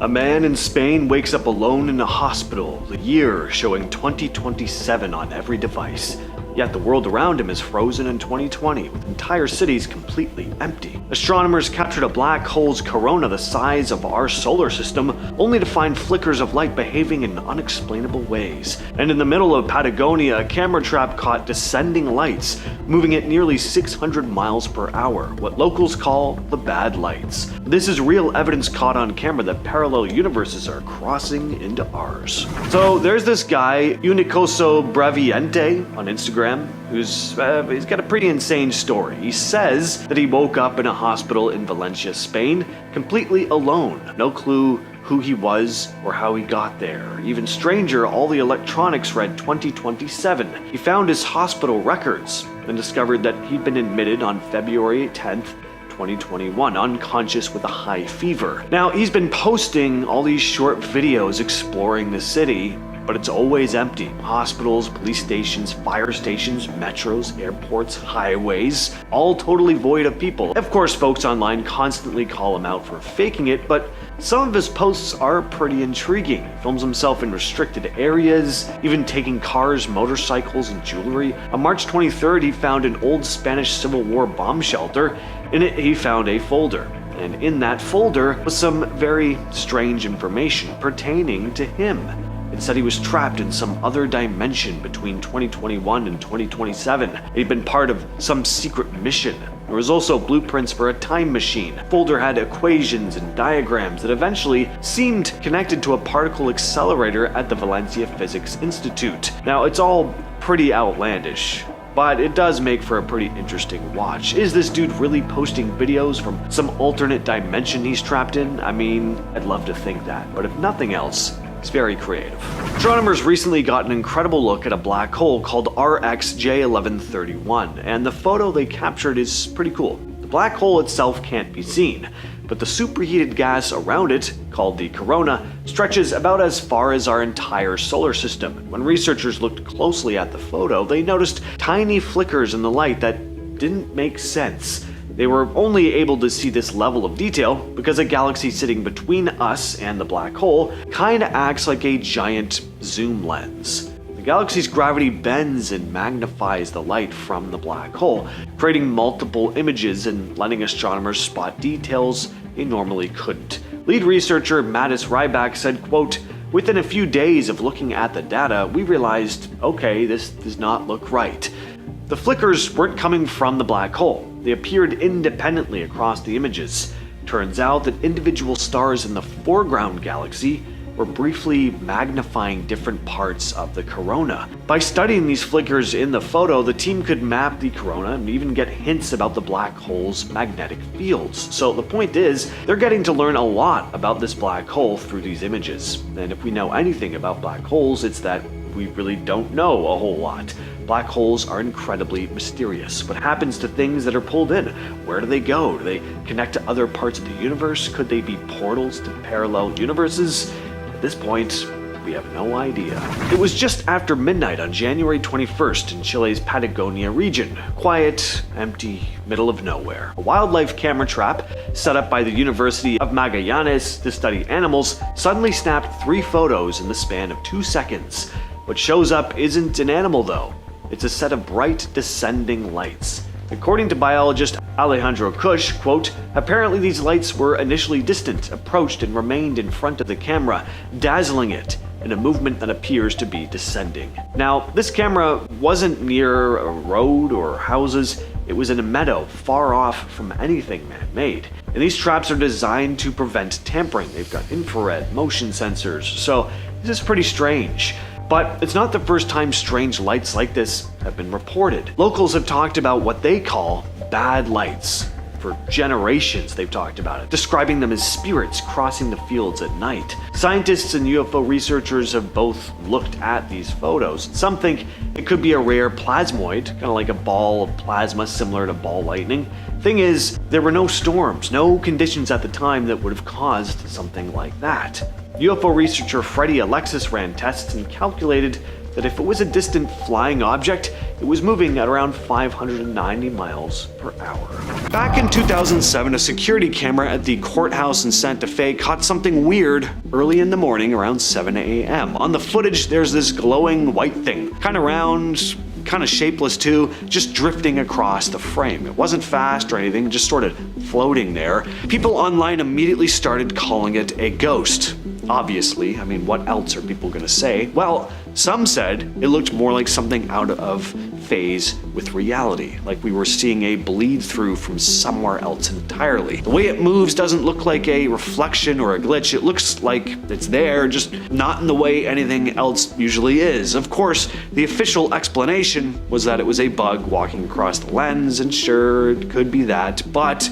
A man in Spain wakes up alone in a hospital, the year showing 2027 on every device. Yet the world around him is frozen in 2020, with entire cities completely empty. Astronomers captured a black hole's corona the size of our solar system, only to find flickers of light behaving in unexplainable ways. And in the middle of Patagonia, a camera trap caught descending lights, moving at nearly 600 miles per hour, what locals call the bad lights. This is real evidence caught on camera that parallel universes are crossing into ours. So there's this guy, Unicoso Braviente, on Instagram, who's he's got a pretty insane story. He says that he woke up in a hospital in Valencia, Spain, completely alone. No clue who he was or how he got there. Even stranger, all the electronics read 2027. He found his hospital records and discovered that he'd been admitted on February 10th, 2021, unconscious with a high fever. Now, he's been posting all these short videos exploring the city, but it's always empty. Hospitals, police stations, fire stations, metros, airports, highways, all totally void of people. Of course, folks online constantly call him out for faking it, but some of his posts are pretty intriguing. He films himself in restricted areas, even taking cars, motorcycles, and jewelry. On March 23rd, he found an old Spanish Civil War bomb shelter. In it, he found a folder. And in that folder was some very strange information pertaining to him. It said he was trapped in some other dimension between 2021 and 2027. He'd been part of some secret mission. There was also blueprints for a time machine. The folder had equations and diagrams that eventually seemed connected to a particle accelerator at the Valencia Physics Institute. Now, it's all pretty outlandish, but it does make for a pretty interesting watch. Is this dude really posting videos from some alternate dimension he's trapped in? I mean, I'd love to think that, but if nothing else, it's very creative. Astronomers recently got an incredible look at a black hole called RxJ1131, and the photo they captured is pretty cool. The black hole itself can't be seen, but the superheated gas around it, called the corona, stretches about as far as our entire solar system. When researchers looked closely at the photo, they noticed tiny flickers in the light that didn't make sense. They were only able to see this level of detail because a galaxy sitting between us and the black hole kinda acts like a giant zoom lens. The galaxy's gravity bends and magnifies the light from the black hole, creating multiple images and letting astronomers spot details they normally couldn't. Lead researcher Mattis Ryback said, quote, "Within a few days of looking at the data, we realized, okay, this does not look right." The flickers weren't coming from the black hole. They appeared independently across the images. Turns out that individual stars in the foreground galaxy were briefly magnifying different parts of the corona. By studying these flickers in the photo, the team could map the corona and even get hints about the black hole's magnetic fields. So the point is, they're getting to learn a lot about this black hole through these images. And if we know anything about black holes, it's that we really don't know a whole lot. Black holes are incredibly mysterious. What happens to things that are pulled in? Where do they go? Do they connect to other parts of the universe? Could they be portals to parallel universes? At this point, we have no idea. It was just after midnight on January 21st in Chile's Patagonia region. Quiet, empty, middle of nowhere. A wildlife camera trap set up by the University of Magallanes to study animals suddenly snapped 3 photos in the span of 2 seconds. What shows up isn't an animal though. It's a set of bright descending lights. According to biologist Alejandro Kush, quote, "Apparently these lights were initially distant, approached and remained in front of the camera, dazzling it in a movement that appears to be descending." Now, this camera wasn't near a road or houses. It was in a meadow, far off from anything man-made. And these traps are designed to prevent tampering. They've got infrared, motion sensors, so this is pretty strange. But it's not the first time strange lights like this have been reported. Locals have talked about what they call bad lights. For generations they've talked about it, describing them as spirits crossing the fields at night. Scientists and UFO researchers have both looked at these photos. Some think it could be a rare plasmoid, kind of like a ball of plasma similar to ball lightning. Thing is, there were no storms, no conditions at the time that would have caused something like that. UFO researcher Freddie Alexis ran tests and calculated that if it was a distant flying object, it was moving at around 590 miles per hour. Back in 2007, a security camera at the courthouse in Santa Fe caught something weird early in the morning around 7 a.m. On the footage, there's this glowing white thing, kind of round, kind of shapeless too, just drifting across the frame. It wasn't fast or anything, just sort of floating there. People online immediately started calling it a ghost. Obviously, I mean, what else are people gonna say? Well, some said it looked more like something out of phase with reality, like we were seeing a bleed through from somewhere else entirely. The way it moves doesn't look like a reflection or a glitch. It looks like it's there, just not in the way anything else usually is. Of course, the official explanation was that it was a bug walking across the lens, and sure, it could be that, but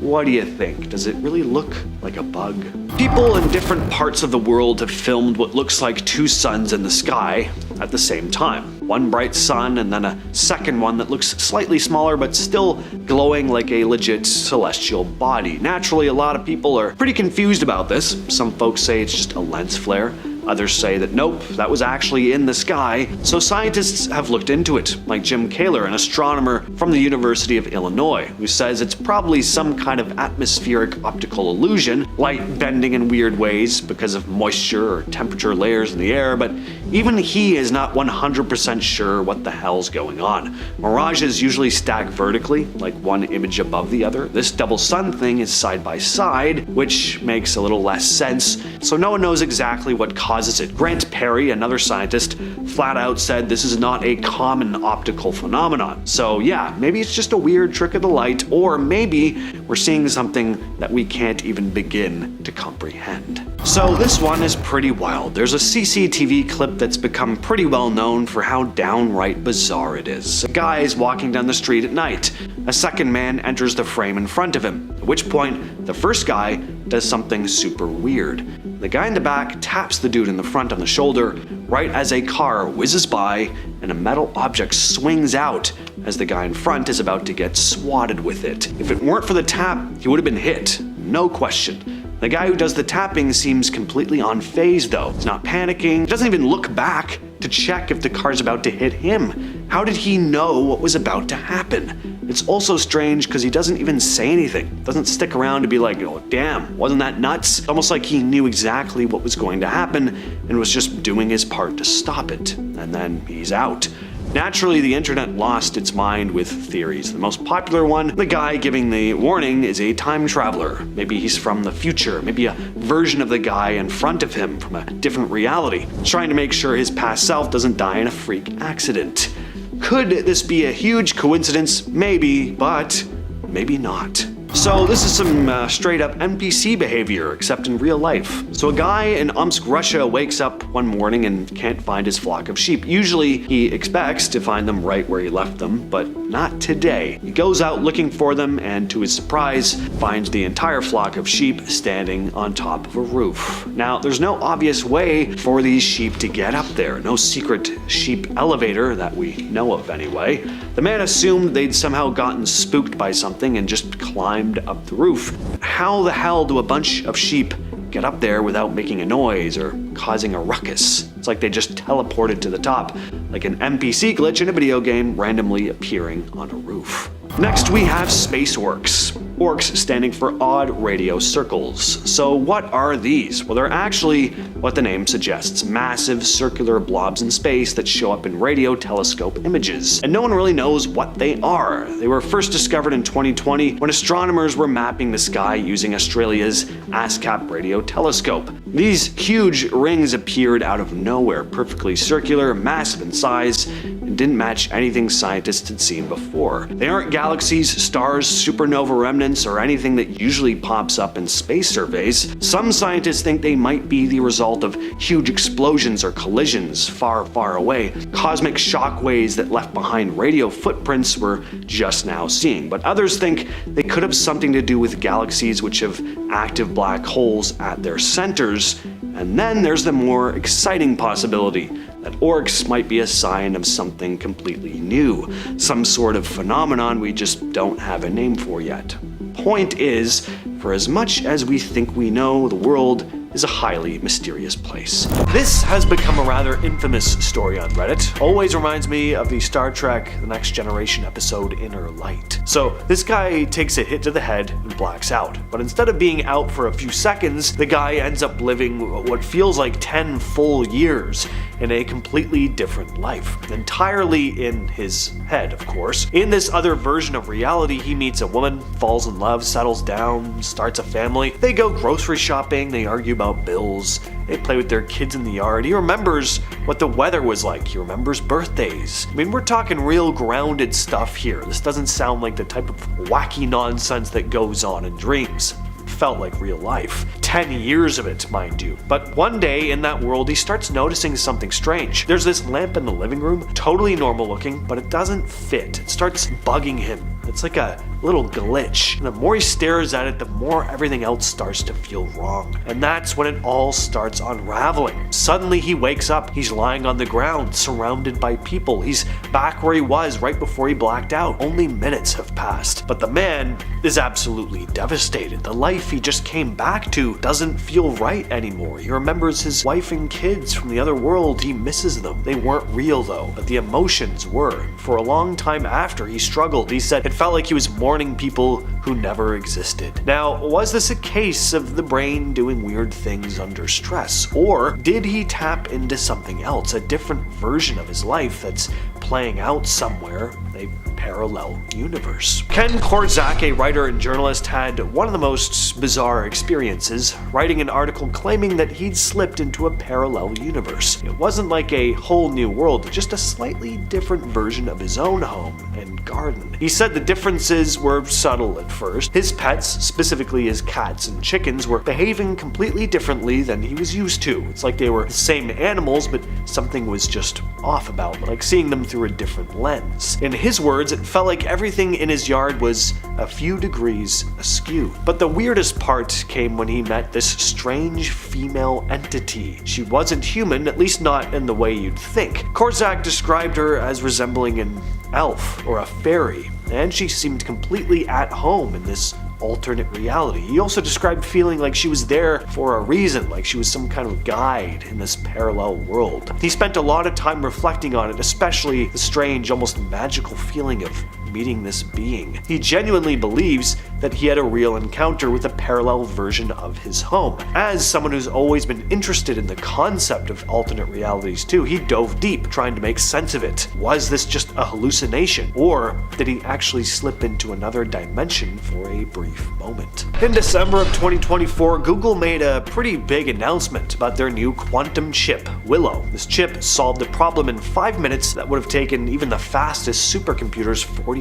what do you think? Does it really look like a bug? People in different parts of the world have filmed what looks like two suns in the sky at the same time. One bright sun and then a second one that looks slightly smaller but still glowing like a legit celestial body. Naturally, a lot of people are pretty confused about this. Some folks say it's just a lens flare. Others say that nope, that was actually in the sky. So scientists have looked into it, like Jim Kaler, an astronomer from the University of Illinois, who says it's probably some kind of atmospheric optical illusion, light bending in weird ways because of moisture or temperature layers in the air, but even he is not 100% sure what the hell's going on. Mirages usually stack vertically, like one image above the other. This double sun thing is side by side, which makes a little less sense, so no one knows exactly what causes it. Grant Perry, another scientist, flat out said this is not a common optical phenomenon. So yeah, maybe it's just a weird trick of the light, or maybe we're seeing something that we can't even begin to comprehend. So this one is pretty wild. There's a CCTV clip that's become pretty well known for how downright bizarre it is. A guy is walking down the street at night. A second man enters the frame in front of him, at which point the first guy does something super weird. The guy in the back taps the dude in the front on the shoulder right as a car whizzes by and a metal object swings out as the guy in front is about to get swatted with it. If it weren't for the tap, he would have been hit, no question. The guy who does the tapping seems completely unfazed though. He's not panicking, he doesn't even look back to check if the car's about to hit him. How did he know what was about to happen? It's also strange because he doesn't even say anything. Doesn't stick around to be like, oh damn, wasn't that nuts? It's almost like he knew exactly what was going to happen and was just doing his part to stop it. And then he's out. Naturally, the internet lost its mind with theories. The most popular one, the guy giving the warning is a time traveler. Maybe he's from the future, maybe a version of the guy in front of him from a different reality, trying to make sure his past self doesn't die in a freak accident. Could this be a huge coincidence? Maybe, but maybe not. So this is some straight up NPC behavior, except in real life. So a guy in Omsk, Russia wakes up one morning and can't find his flock of sheep. Usually he expects to find them right where he left them, but not today. He goes out looking for them and to his surprise finds the entire flock of sheep standing on top of a roof. Now there's no obvious way for these sheep to get up there, no secret sheep elevator that we know of anyway. The man assumed they'd somehow gotten spooked by something and just climbed up the roof. How the hell do a bunch of sheep get up there without making a noise or causing a ruckus? It's like they just teleported to the top, like an NPC glitch in a video game randomly appearing on a roof. Next we have space orcs. Orcs standing for odd radio circles. So what are these? Well, they're actually what the name suggests, massive circular blobs in space that show up in radio telescope images. And no one really knows what they are. They were first discovered in 2020 when astronomers were mapping the sky using Australia's ASCAP radio telescope. These huge rings appeared out of nowhere, perfectly circular, massive in size, and didn't match anything scientists had seen before. They aren't galaxies, stars, supernova remnants, or anything that usually pops up in space surveys. Some scientists think they might be the result of huge explosions or collisions far, far away, cosmic shockwaves that left behind radio footprints we're just now seeing. But others think they could have something to do with galaxies which have active black holes at their centers. And then there's the more exciting possibility that orcs might be a sign of something completely new, some sort of phenomenon we just don't have a name for yet. Point is, for as much as we think we know, the world is a highly mysterious place. This has become a rather infamous story on Reddit. Always reminds me of the Star Trek The Next Generation episode Inner Light. So this guy takes a hit to the head and blacks out. But instead of being out for a few seconds, the guy ends up living what feels like 10 full years in a completely different life. Entirely in his head, of course. In this other version of reality, he meets a woman, falls in love, settles down, starts a family. They go grocery shopping, they argue about bills, they play with their kids in the yard. He remembers what the weather was like, he remembers birthdays. I mean, we're talking real grounded stuff here. This doesn't sound like the type of wacky nonsense that goes on in dreams. Felt like real life. 10 years of it, mind you. But one day in that world, he starts noticing something strange. There's this lamp in the living room, totally normal looking, but it doesn't fit. It starts bugging him. It's like a little glitch. And the more he stares at it, the more everything else starts to feel wrong. And that's when it all starts unraveling. Suddenly he wakes up. He's lying on the ground, surrounded by people. He's back where he was right before he blacked out. Only minutes have passed. But the man is absolutely devastated. The life he just came back to doesn't feel right anymore. He remembers his wife and kids from the other world. He misses them. They weren't real though, but the emotions were. For a long time after, he struggled. He said it felt like he was mourning people who never existed. Now, was this a case of the brain doing weird things under stress? Or did he tap into something else, a different version of his life that's playing out somewhere, a parallel universe? Ken Korzak, a writer and journalist, had one of the most bizarre experiences, writing an article claiming that he'd slipped into a parallel universe. It wasn't like a whole new world, just a slightly different version of his own home and garden. He said the differences were subtle at first. His pets, specifically his cats and chickens, were behaving completely differently than he was used to. It's like they were the same animals, but something was just off about them, like seeing them through a different lens. In his words, it felt like everything in his yard was a few degrees askew. But the weirdest part came when he met this strange female entity. She wasn't human, at least not in the way you'd think. Korzak described her as resembling an elf or a fairy, and she seemed completely at home in this alternate reality. He also described feeling like she was there for a reason, like she was some kind of guide in this parallel world. He spent a lot of time reflecting on it, especially the strange, almost magical feeling of meeting this being. He genuinely believes that he had a real encounter with a parallel version of his home. As someone who's always been interested in the concept of alternate realities too, he dove deep trying to make sense of it. Was this just a hallucination, or did he actually slip into another dimension for a brief moment? In December of 2024, Google made a pretty big announcement about their new quantum chip, Willow. This chip solved a problem in 5 minutes that would have taken even the fastest supercomputers 47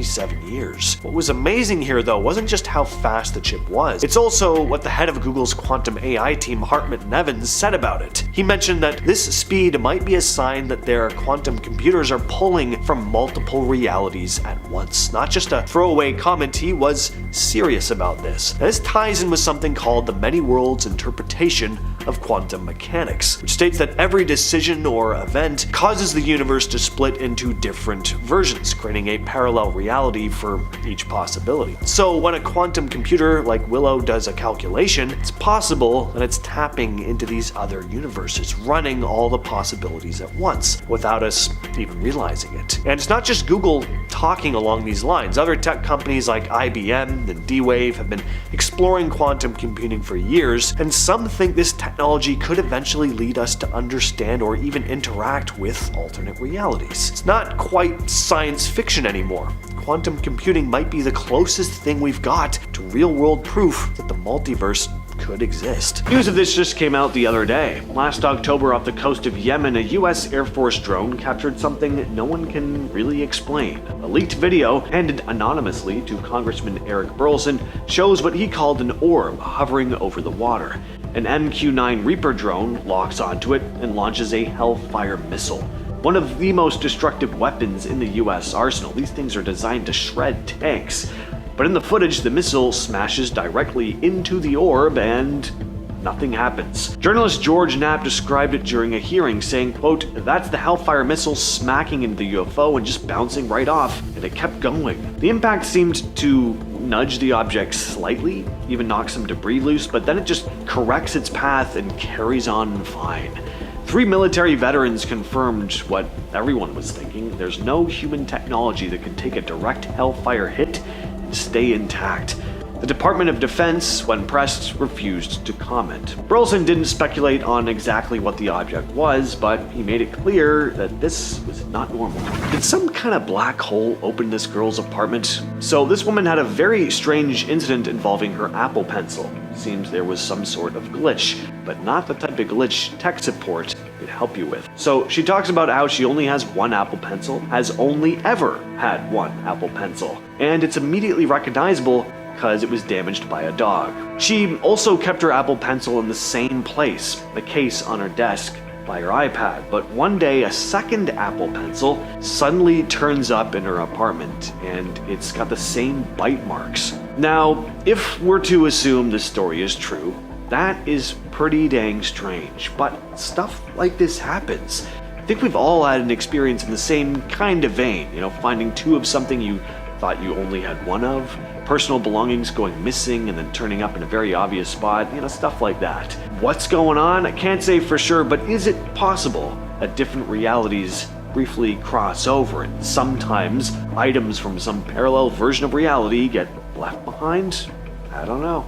years. What was amazing here though wasn't just how fast the chip was, it's also what the head of Google's quantum AI team, Hartmut Nevins, said about it. He mentioned that this speed might be a sign that their quantum computers are pulling from multiple realities at once. Not just a throwaway comment, he was serious about this. Now, this ties in with something called the many worlds interpretation of quantum mechanics, which states that every decision or event causes the universe to split into different versions, creating a parallel reality for each possibility. So when a quantum computer like Willow does a calculation, it's possible that it's tapping into these other universes, running all the possibilities at once, without us even realizing it. And it's not just Google talking along these lines. Other tech companies like IBM and D-Wave have been exploring quantum computing for years, and some think this technology could eventually lead us to understand or even interact with alternate realities. It's not quite science fiction anymore. Quantum computing might be the closest thing we've got to real-world proof that the multiverse could exist. News of this just came out the other day. Last October, off the coast of Yemen, a US Air Force drone captured something no one can really explain. A leaked video, handed anonymously to Congressman Eric Burleson, shows what he called an orb hovering over the water. An MQ-9 Reaper drone locks onto it and launches a Hellfire missile. One of the most destructive weapons in the US arsenal. These things are designed to shred tanks. But in the footage, the missile smashes directly into the orb and nothing happens. Journalist George Knapp described it during a hearing, saying, quote, "That's the Hellfire missile smacking into the UFO and just bouncing right off, and it kept going. The impact seemed to nudge the object slightly, even knock some debris loose, but then it just corrects its path and carries on fine. 3 military veterans confirmed what everyone was thinking. There's no human technology that could take a direct hellfire hit and stay intact. The Department of Defense, when pressed, refused to comment. Burleson didn't speculate on exactly what the object was, but he made it clear that this was not normal. Did some kind of black hole open this girl's apartment? So this woman had a very strange incident involving her Apple Pencil. Seems there was some sort of glitch, but not the type of glitch tech support could help you with. So she talks about how she only has one Apple Pencil, has only ever had one Apple Pencil, and it's immediately recognizable because it was damaged by a dog. She also kept her Apple Pencil in the same place, the case on her desk by her iPad, but one day a second Apple Pencil suddenly turns up in her apartment and it's got the same bite marks. Now, if we're to assume this story is true, that is pretty dang strange, but stuff like this happens. I think we've all had an experience in the same kind of vein, finding two of something you thought you only had one of, personal belongings going missing and then turning up in a very obvious spot, stuff like that. What's going on? I can't say for sure, but is it possible that different realities briefly cross over and sometimes items from some parallel version of reality get left behind? I don't know.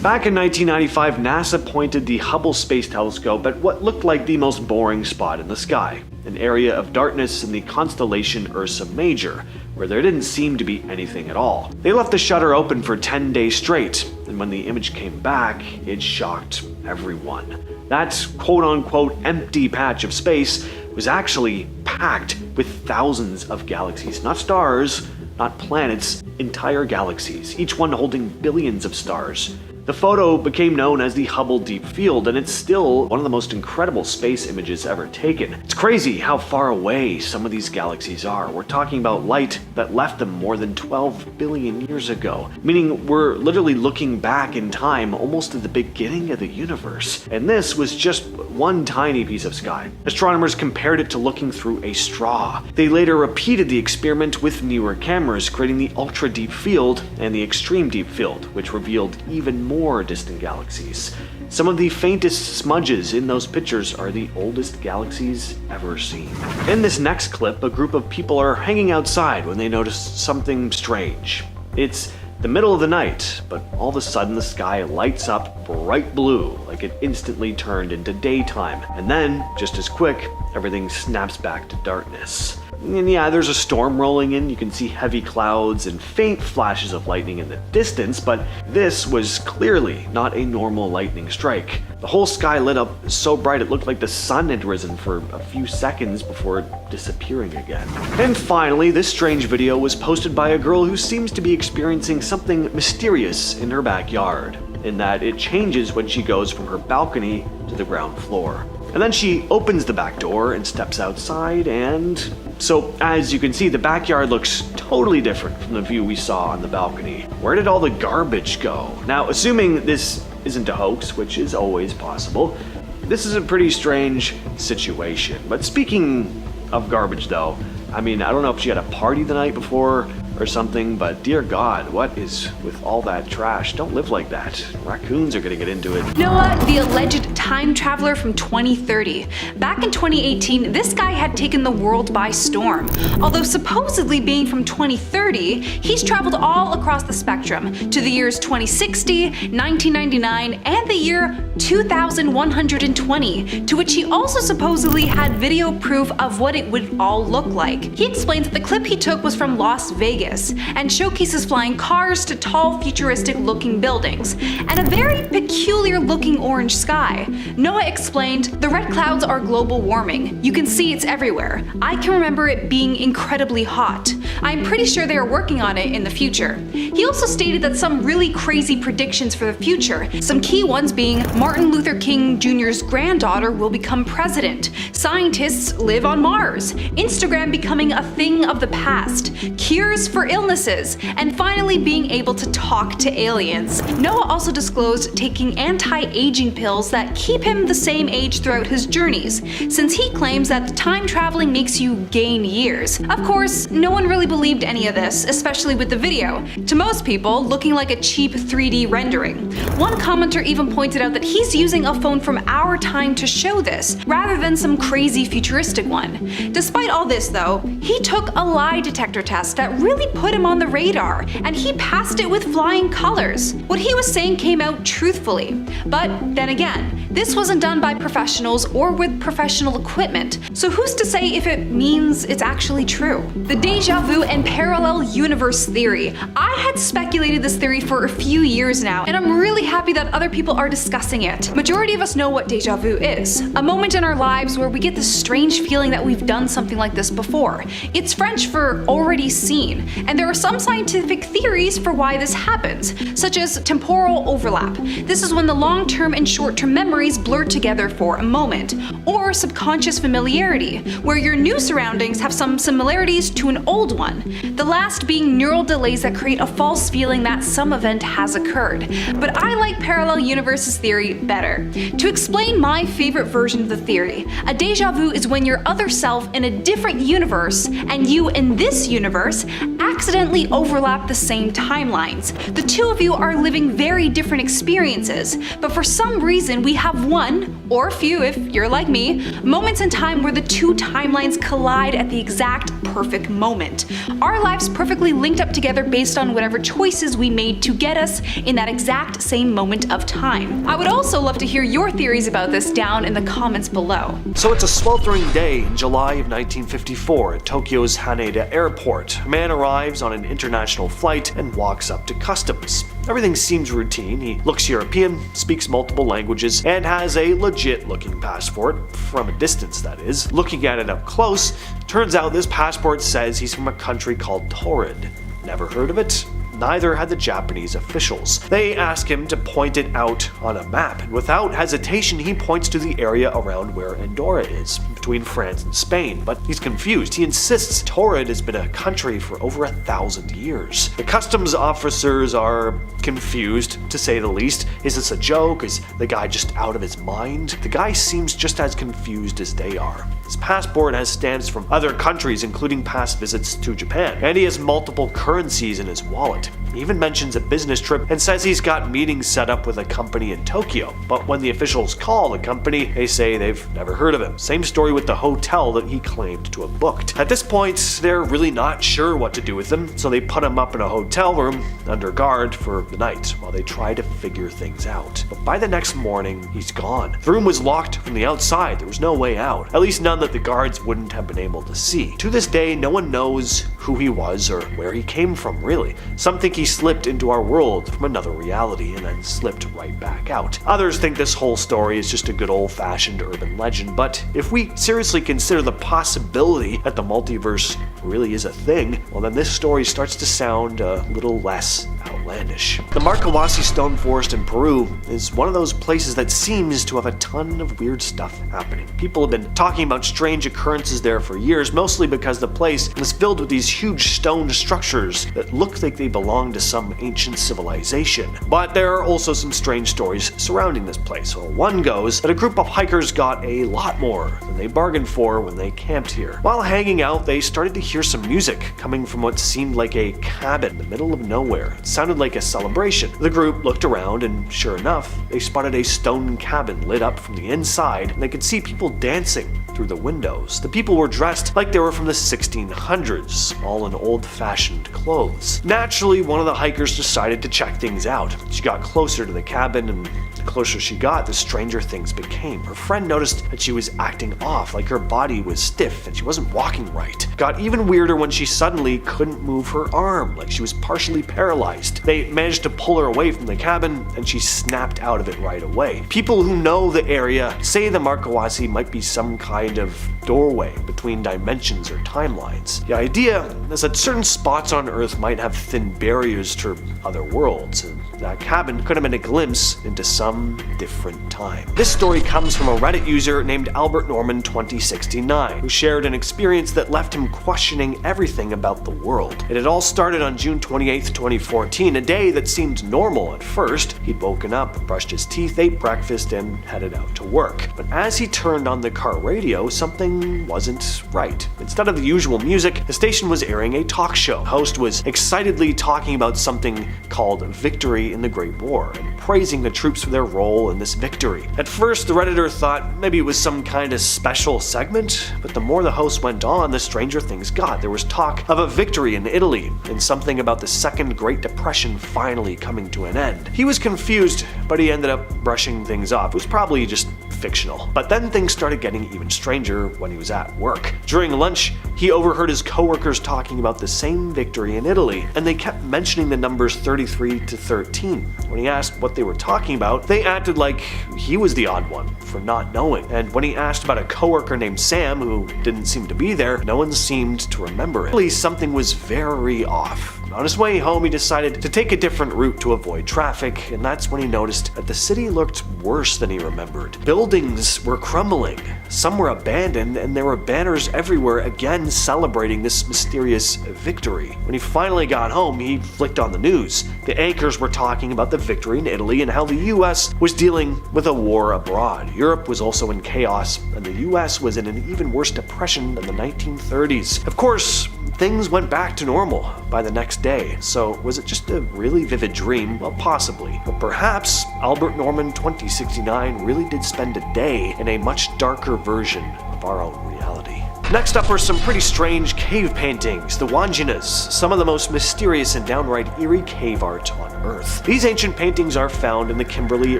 Back in 1995, NASA pointed the Hubble Space Telescope at what looked like the most boring spot in the sky, an area of darkness in the constellation Ursa Major, where there didn't seem to be anything at all. They left the shutter open for 10 days straight, and when the image came back, it shocked everyone. That quote-unquote empty patch of space was actually packed with thousands of galaxies, not stars, not planets, entire galaxies, each one holding billions of stars. The photo became known as the Hubble Deep Field, and it's still one of the most incredible space images ever taken. It's crazy how far away some of these galaxies are. We're talking about light that left them more than 12 billion years ago, meaning we're literally looking back in time almost to the beginning of the universe. And this was just one tiny piece of sky. Astronomers compared it to looking through a straw. They later repeated the experiment with newer cameras, creating the Ultra Deep Field and the Extreme Deep Field, which revealed even more distant galaxies. Some of the faintest smudges in those pictures are the oldest galaxies ever seen. In this next clip, a group of people are hanging outside when they notice something strange. It's the middle of the night, but all of a sudden the sky lights up bright blue, like it instantly turned into daytime. And then, just as quick, everything snaps back to darkness. And yeah, there's a storm rolling in, you can see heavy clouds and faint flashes of lightning in the distance, but this was clearly not a normal lightning strike. The whole sky lit up so bright it looked like the sun had risen for a few seconds before disappearing again. And finally, this strange video was posted by a girl who seems to be experiencing something mysterious in her backyard, in that it changes when she goes from her balcony to the ground floor. And then she opens the back door and steps outside, and so as you can see, the backyard looks totally different from the view we saw on the balcony. Where did all the garbage go? Now, assuming this isn't a hoax, which is always possible, this is a pretty strange situation. But speaking of garbage though, I don't know if she had a party the night before or something, but dear God, what is with all that trash? Don't live like that. Raccoons are gonna get into it. Noah, the alleged time traveler from 2030. Back in 2018, this guy had taken the world by storm. Although supposedly being from 2030, he's traveled all across the spectrum to the years 2060, 1999, and the year 2120, to which he also supposedly had video proof of what it would all look like. He explains that the clip he took was from Las Vegas and showcases flying cars to tall, futuristic looking buildings and a very peculiar looking orange sky. Noah explained, "The red clouds are global warming. You can see it's everywhere. I can remember it being incredibly hot. I'm pretty sure they are working on it in the future." He also stated that some really crazy predictions for the future, some key ones being Martin Luther King Jr.'s granddaughter will become president, Scientists live on Mars, Instagram becoming a thing of the past, cures for illnesses, and finally being able to talk to aliens. Noah also disclosed taking anti-aging pills that keep him the same age throughout his journeys, since he claims that time traveling makes you gain years. Of course, no one really believed any of this, especially with the video, to most people looking like a cheap 3D rendering. One commenter even pointed out that he's using a phone from our time to show this, rather than some crazy futuristic one. Despite all this though, he took a lie detector test that really put him on the radar, and he passed it with flying colors. What he was saying came out truthfully. But then again, this wasn't done by professionals or with professional equipment, so who's to say if it means it's actually true? The deja vu and parallel universe theory. I had speculated this theory for a few years now, and I'm really happy that other people are discussing it. Majority of us know what deja vu is. A moment in our lives where we get this strange feeling that we've done something like this before. It's French for already seen, and there are some scientific theories for why this happens, such as temporal overlap. This is when the long-term and short-term memories blur together for a moment. Or subconscious familiarity, where your new surroundings have some similarities to an old one. The last being neural delays that create a false feeling that some event has occurred. But I like parallel universes theory better. To explain my favorite version of the theory, a deja vu is when your other self in a different universe and you in this universe accidentally overlap the same timelines. The two of you are living very different experiences, but for some reason we have one, or a few if you're like me, moments in time where the two timelines collide at the exact perfect moment. Our lives perfectly linked up together based on whatever choices we made to get us in that exact same moment of time. I would also love to hear your theories about this down in the comments below. So it's a sweltering day in July of 1954 at Tokyo's Haneda Airport. A man arrives on an international flight and walks up to customs. Everything seems routine. He looks European, speaks multiple languages, and has a legit-looking passport, from a distance that is. Looking at it up close, turns out this passport says he's from a country called Torrid. Never heard of it? Neither had the Japanese officials. They ask him to point it out on a map, and without hesitation he points to the area around where Andorra is, between France and Spain, but he's confused. He insists Torrid has been a country for over 1,000 years. The customs officers are confused, to say the least. Is this a joke? Is the guy just out of his mind? The guy seems just as confused as they are. His passport has stamps from other countries, including past visits to Japan, and he has multiple currencies in his wallet. He even mentions a business trip and says he's got meetings set up with a company in Tokyo, but when the officials call the company, they say they've never heard of him. Same story with the hotel that he claimed to have booked. At this point, they're really not sure what to do with him, so they put him up in a hotel room under guard for the night while they try to figure things out. But by the next morning, he's gone. The room was locked from the outside. There was no way out, at least none that the guards wouldn't have been able to see. To this day, no one knows who he was or where he came from, really. Some think he slipped into our world from another reality and then slipped right back out. Others think this whole story is just a good old-fashioned urban legend, but if we seriously consider the possibility that the multiverse really is a thing, well then this story starts to sound a little less outlandish. The Marcahuasi Stone Forest in Peru is one of those places that seems to have a ton of weird stuff happening. People have been talking about strange occurrences there for years, mostly because the place is filled with these huge stone structures that look like they belong to some ancient civilization. But there are also some strange stories surrounding this place. Well, one goes that a group of hikers got a lot more than they bargained for when they camped here. While hanging out, they started to hear some music coming from what seemed like a cabin in the middle of nowhere. It sounded like a celebration. The group looked around and sure enough, they spotted a stone cabin lit up from the inside, and they could see people dancing through the windows. The people were dressed like they were from the 1600s, all in old-fashioned clothes. Naturally, one of the hikers decided to check things out. She got closer to the cabin, and the closer she got, the stranger things became. Her friend noticed that she was acting off, like her body was stiff and she wasn't walking right. Got even weirder when she suddenly couldn't move her arm, like she was partially paralyzed. They managed to pull her away from the cabin, and she snapped out of it right away. People who know the area say the Marcahuasi might be some kind of doorway between dimensions or timelines. The idea is that certain spots on Earth might have thin barriers to other worlds, and that cabin could have been a glimpse into some some different time. This story comes from a Reddit user named Albert Norman 2069, who shared an experience that left him questioning everything about the world. It had all started on June 28, 2014, a day that seemed normal at first. He'd woken up, brushed his teeth, ate breakfast, and headed out to work. But as he turned on the car radio, something wasn't right. Instead of the usual music, the station was airing a talk show. The host was excitedly talking about something called victory in the Great War and praising the troops for their role in this victory. At first, the Redditor thought maybe it was some kind of special segment, but the more the host went on, the stranger things got. There was talk of a victory in Italy and something about the Second Great Depression finally coming to an end. He was confused, but he ended up brushing things off. It was probably just fictional. But then things started getting even stranger when he was at work. During lunch, he overheard his coworkers talking about the same victory in Italy, and they kept mentioning the numbers 33 to 13. When he asked what they were talking about, they acted like he was the odd one for not knowing. And when he asked about a coworker named Sam, who didn't seem to be there, no one seemed to remember it. At least something was very off. On his way home, he decided to take a different route to avoid traffic, and that's when he noticed that the city looked worse than he remembered. Buildings were crumbling, some were abandoned, and there were banners everywhere again celebrating this mysterious victory. When he finally got home, he flicked on the news. The anchors were talking about the victory in Italy and how the US was dealing with a war abroad. Europe was also in chaos, and the US was in an even worse depression than the 1930s. Of course, things went back to normal by the next day. So was it just a really vivid dream? Well, possibly. But perhaps Albert Norman 2069 really did spend a day in a much darker version of our own reality. Next up are some pretty strange cave paintings, the Wanjinas, some of the most mysterious and downright eerie cave art on Earth. These ancient paintings are found in the Kimberley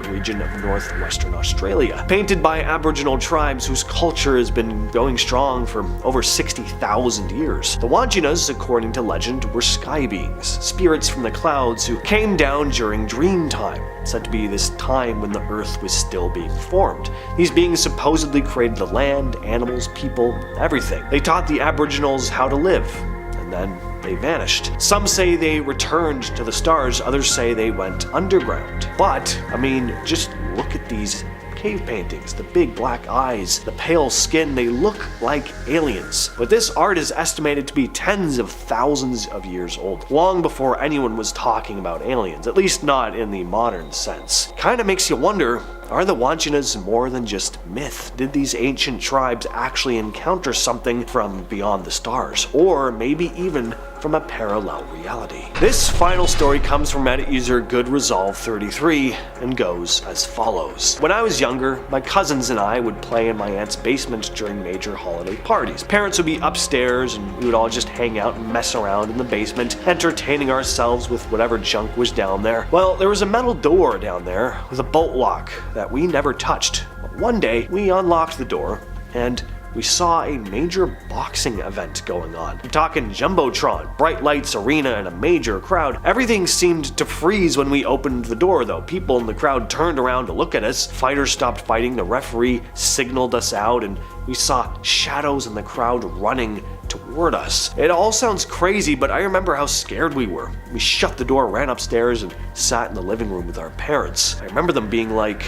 region of northwestern Australia, painted by Aboriginal tribes whose culture has been going strong for over 60,000 years. The Wanjinas, according to legend, were sky beings, spirits from the clouds who came down during dream time, said to be this time when the Earth was still being formed. These beings supposedly created the land, animals, people, everything. They taught the Aboriginals how to live, and then they vanished. Some say they returned to the stars, others say they went underground. But, just look at these cave paintings, the big black eyes, the pale skin, they look like aliens. But this art is estimated to be tens of thousands of years old, long before anyone was talking about aliens, at least not in the modern sense. Kinda makes you wonder, are the Wanjinas more than just myth? Did these ancient tribes actually encounter something from beyond the stars? Or maybe even from a parallel reality? This final story comes from Reddit user GoodResolve33 and goes as follows. When I was younger, my cousins and I would play in my aunt's basement during major holiday parties. Parents would be upstairs and we would all just hang out and mess around in the basement, entertaining ourselves with whatever junk was down there. Well, there was a metal door down there with a bolt lock that we never touched. But one day, we unlocked the door and we saw a major boxing event going on. I'm talking Jumbotron, bright lights, arena, and a major crowd. Everything seemed to freeze when we opened the door though. People in the crowd turned around to look at us. Fighters stopped fighting, the referee signaled us out, and we saw shadows in the crowd running toward us. It all sounds crazy, but I remember how scared we were. We shut the door, ran upstairs, and sat in the living room with our parents. I remember them being like,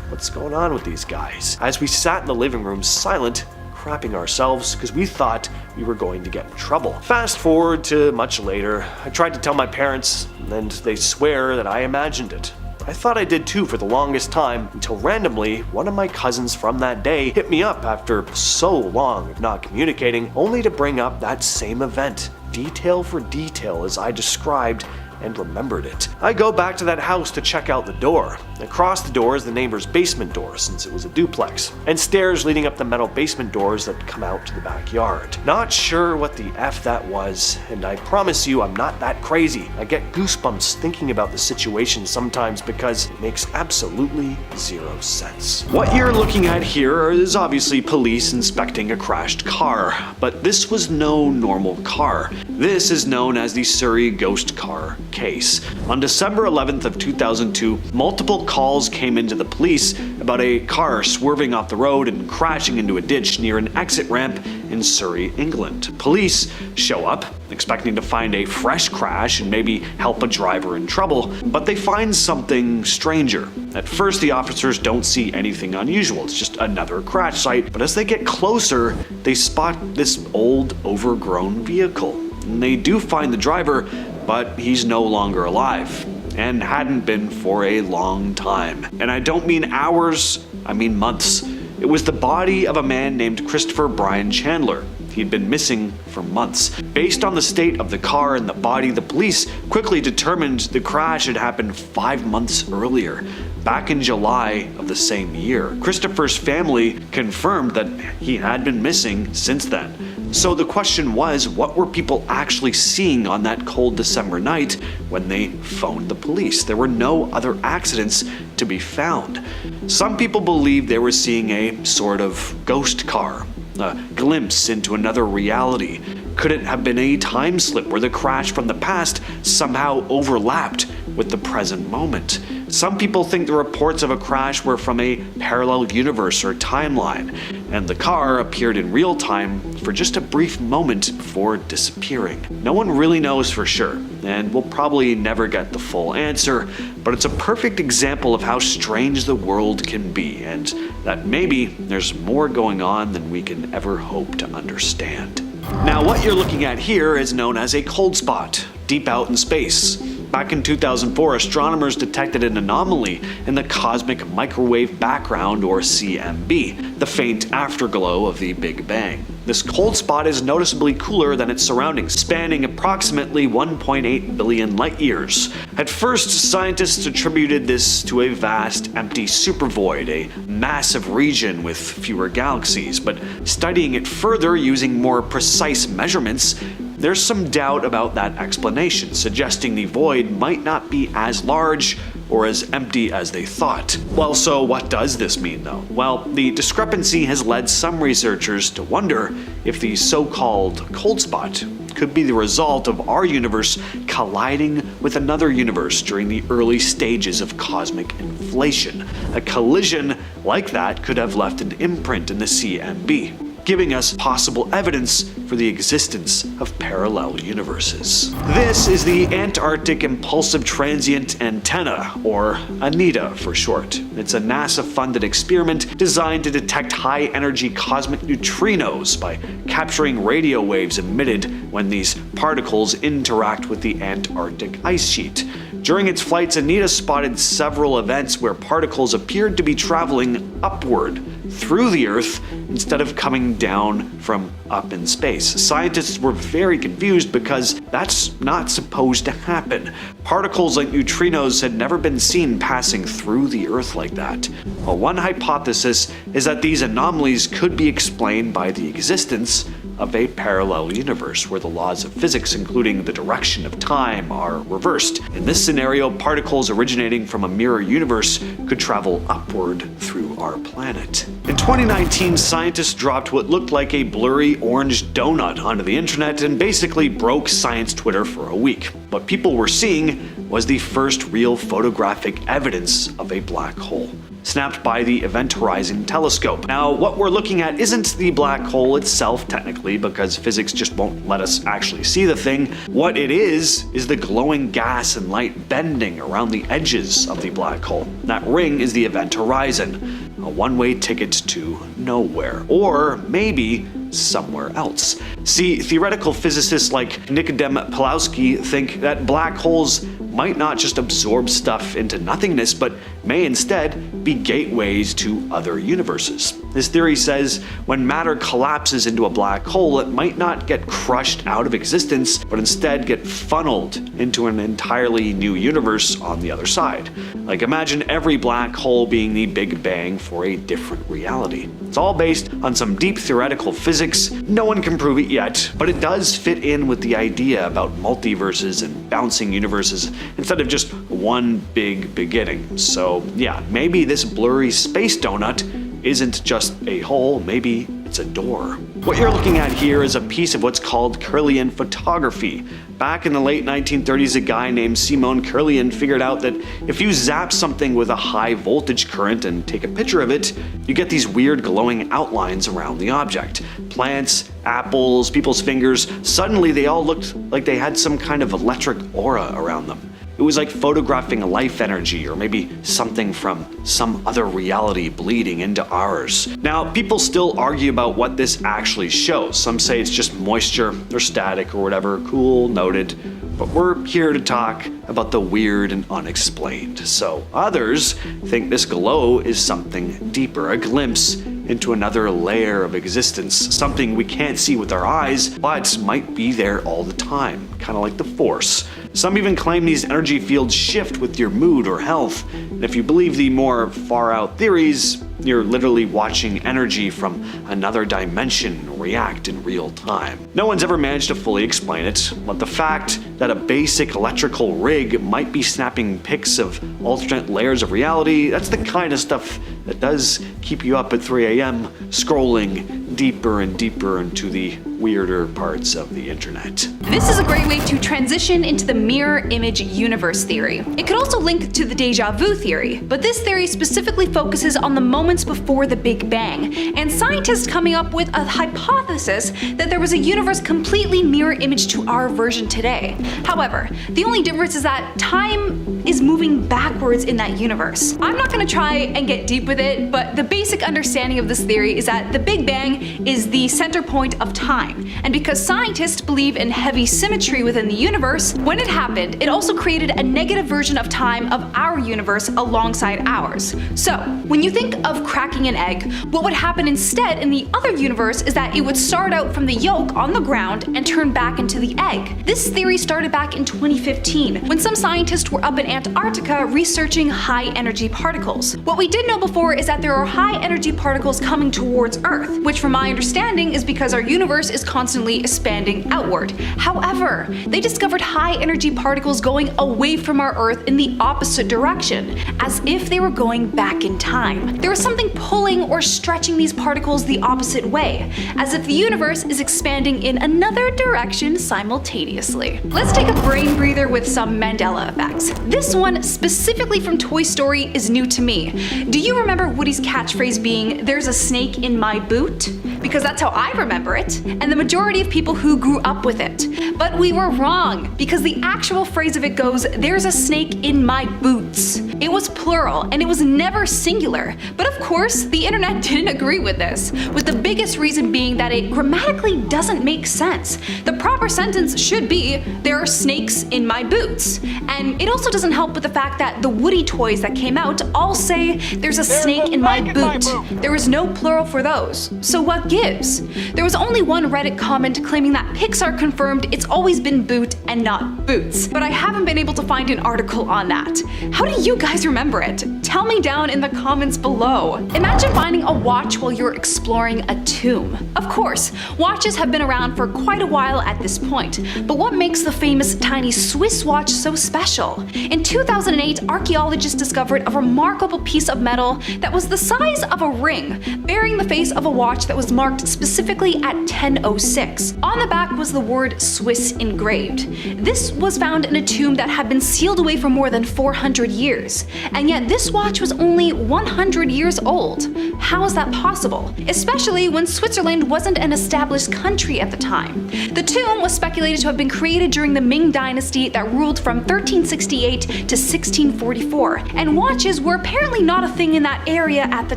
"What's going on with these guys?" As we sat in the living room silent, crapping ourselves because we thought we were going to get in trouble. Fast forward to much later, I tried to tell my parents, and they swear that I imagined it. I thought I did too for the longest time, until randomly, one of my cousins from that day hit me up after so long of not communicating, only to bring up that same event, detail for detail as I described and remembered it. I go back to that house to check out the door. Across the door is the neighbor's basement door, since it was a duplex, and stairs leading up the metal basement doors that come out to the backyard. Not sure what the F that was, and I promise you I'm not that crazy. I get goosebumps thinking about the situation sometimes because it makes absolutely zero sense. What you're looking at here is obviously police inspecting a crashed car, but this was no normal car. This is known as the Surrey ghost car case. On December 11th of 2002, multiple calls came into the police about a car swerving off the road and crashing into a ditch near an exit ramp in Surrey, England. Police show up, expecting to find a fresh crash and maybe help a driver in trouble, but they find something stranger. At first, the officers don't see anything unusual, it's just another crash site, but as they get closer, they spot this old, overgrown vehicle. And they do find the driver, but he's no longer alive, and hadn't been for a long time. And I don't mean hours, I mean months. It was the body of a man named Christopher Brian Chandler. He'd been missing for months. Based on the state of the car and the body, the police quickly determined the crash had happened 5 months earlier, back in July of the same year. Christopher's family confirmed that he had been missing since then. So the question was, what were people actually seeing on that cold December night when they phoned the police? There were no other accidents to be found. Some people believe they were seeing a sort of ghost car, a glimpse into another reality. Could it have been a time slip where the crash from the past somehow overlapped with the present moment? Some people think the reports of a crash were from a parallel universe or timeline, and the car appeared in real time for just a brief moment before disappearing. No one really knows for sure, and we'll probably never get the full answer, but it's a perfect example of how strange the world can be, and that maybe there's more going on than we can ever hope to understand. Now, what you're looking at here is known as a cold spot, deep out in space. Back in 2004, astronomers detected an anomaly in the cosmic microwave background, or CMB, the faint afterglow of the Big Bang. This cold spot is noticeably cooler than its surroundings, spanning approximately 1.8 billion light years. At first, scientists attributed this to a vast, empty supervoid, a massive region with fewer galaxies, but studying it further using more precise measurements, there's some doubt about that explanation, suggesting the void might not be as large or as empty as they thought. Well, so what does this mean though? Well, the discrepancy has led some researchers to wonder if the so-called cold spot could be the result of our universe colliding with another universe during the early stages of cosmic inflation. A collision like that could have left an imprint in the CMB, giving us possible evidence for the existence of parallel universes. This is the Antarctic Impulsive Transient Antenna, or ANITA for short. It's a NASA-funded experiment designed to detect high-energy cosmic neutrinos by capturing radio waves emitted when these particles interact with the Antarctic ice sheet. During its flights, ANITA spotted several events where particles appeared to be traveling upward through the Earth instead of coming down from up in space. Scientists were very confused because that's not supposed to happen. Particles like neutrinos had never been seen passing through the Earth like that. Well, one hypothesis is that these anomalies could be explained by the existence of a parallel universe where the laws of physics, including the direction of time, are reversed. In this scenario, particles originating from a mirror universe could travel upward through our planet. In 2019, scientists dropped what looked like a blurry orange donut onto the internet and basically broke science Twitter for a week. What people were seeing was the first real photographic evidence of a black hole, snapped by the Event Horizon Telescope. Now, what we're looking at isn't the black hole itself technically, because physics just won't let us actually see the thing. What it is the glowing gas and light bending around the edges of the black hole. That ring is the Event Horizon, a one-way ticket to nowhere, or maybe somewhere else. See, theoretical physicists like Nikodem Pawlowski think that black holes might not just absorb stuff into nothingness, but may instead be gateways to other universes. His theory says when matter collapses into a black hole, it might not get crushed out of existence, but instead get funneled into an entirely new universe on the other side. Like, imagine every black hole being the Big Bang for a different reality. It's all based on some deep theoretical physics. No one can prove it yet, but it does fit in with the idea about multiverses and bouncing universes instead of just one big beginning. So yeah, maybe this blurry space donut isn't just a hole, maybe it's it's a door. What you're looking at here is a piece of what's called Kirlian photography. Back in the late 1930s, a guy named Simon Kirlian figured out that if you zap something with a high voltage current and take a picture of it, you get these weird glowing outlines around the object. Plants, apples, people's fingers, suddenly they all looked like they had some kind of electric aura around them. It was like photographing life energy, or maybe something from some other reality bleeding into ours. Now, people still argue about what this actually shows. Some say it's just moisture or static or whatever. Cool, noted. But we're here to talk about the weird and unexplained. So others think this glow is something deeper, a glimpse into another layer of existence, something we can't see with our eyes, but might be there all the time, kind of like the Force. Some even claim these energy fields shift with your mood or health, and if you believe the more far-out theories, you're literally watching energy from another dimension react in real time. No one's ever managed to fully explain it, but the fact that a basic electrical rig might be snapping pics of alternate layers of reality, that's the kind of stuff that does keep you up at 3 a.m. scrolling deeper and deeper into the weirder parts of the internet. This is a great way to transition into the mirror image universe theory. It could also link to the deja vu theory, but this theory specifically focuses on the moments before the Big Bang, and scientists coming up with a hypothesis that there was a universe completely mirror image to our version today. However, the only difference is that time is moving backwards in that universe. I'm not going to try and get deep with it, but the basic understanding of this theory is that the Big Bang is the center point of time. And because scientists believe in heavy symmetry within the universe, when it happened, it also created a negative version of time of our universe alongside ours. So, when you think of cracking an egg, what would happen instead in the other universe is that it would start out from the yolk on the ground and turn back into the egg. This theory started back in 2015, when some scientists were up in Antarctica researching high-energy particles. What we did know before is that there are high-energy particles coming towards Earth, which from my understanding is because our universe is constantly expanding outward. However, they discovered high-energy particles going away from our Earth in the opposite direction, as if they were going back in time. There was something pulling or stretching these particles the opposite way, as if the universe is expanding in another direction simultaneously. Let's take a brain breather with some Mandela effects. This one, specifically from Toy Story, is new to me. Do you remember Woody's catchphrase being, "There's a snake in my boot"? Because that's how I remember it, and the majority of people who grew up with it. But we were wrong, because the actual phrase of it goes, "There's a snake in my boots." It was plural, and it was never singular. But of course, the internet didn't agree with this, with the biggest reason being that it grammatically doesn't make sense. The proper sentence should be, "There are snakes in my boots." And it also doesn't help with the fact that the Woody toys that came out all say, "There's a snake in my boot." There is no plural for those. So what gives? There was only one Reddit comment claiming that Pixar confirmed it's always been boot and not boots, but I haven't been able to find an article on that. How do you guys remember it? Tell me down in the comments below. Imagine finding a watch while you're exploring a tomb. Of course, watches have been around for quite a while at this point, but what makes the famous tiny Swiss watch so special? In 2008, archaeologists discovered a remarkable piece of metal that was the size of a ring, bearing the face of a watch that was marked specifically at 10:06. On the back was the word Swiss engraved. This was found in a tomb that had been sealed away for more than 400 years, and yet this watch was only 100 years old. How is that possible? Especially when Switzerland wasn't an established country at the time. The tomb was speculated to have been created during the Ming Dynasty that ruled from 1368 to 1644, and watches were apparently not a thing in that area at the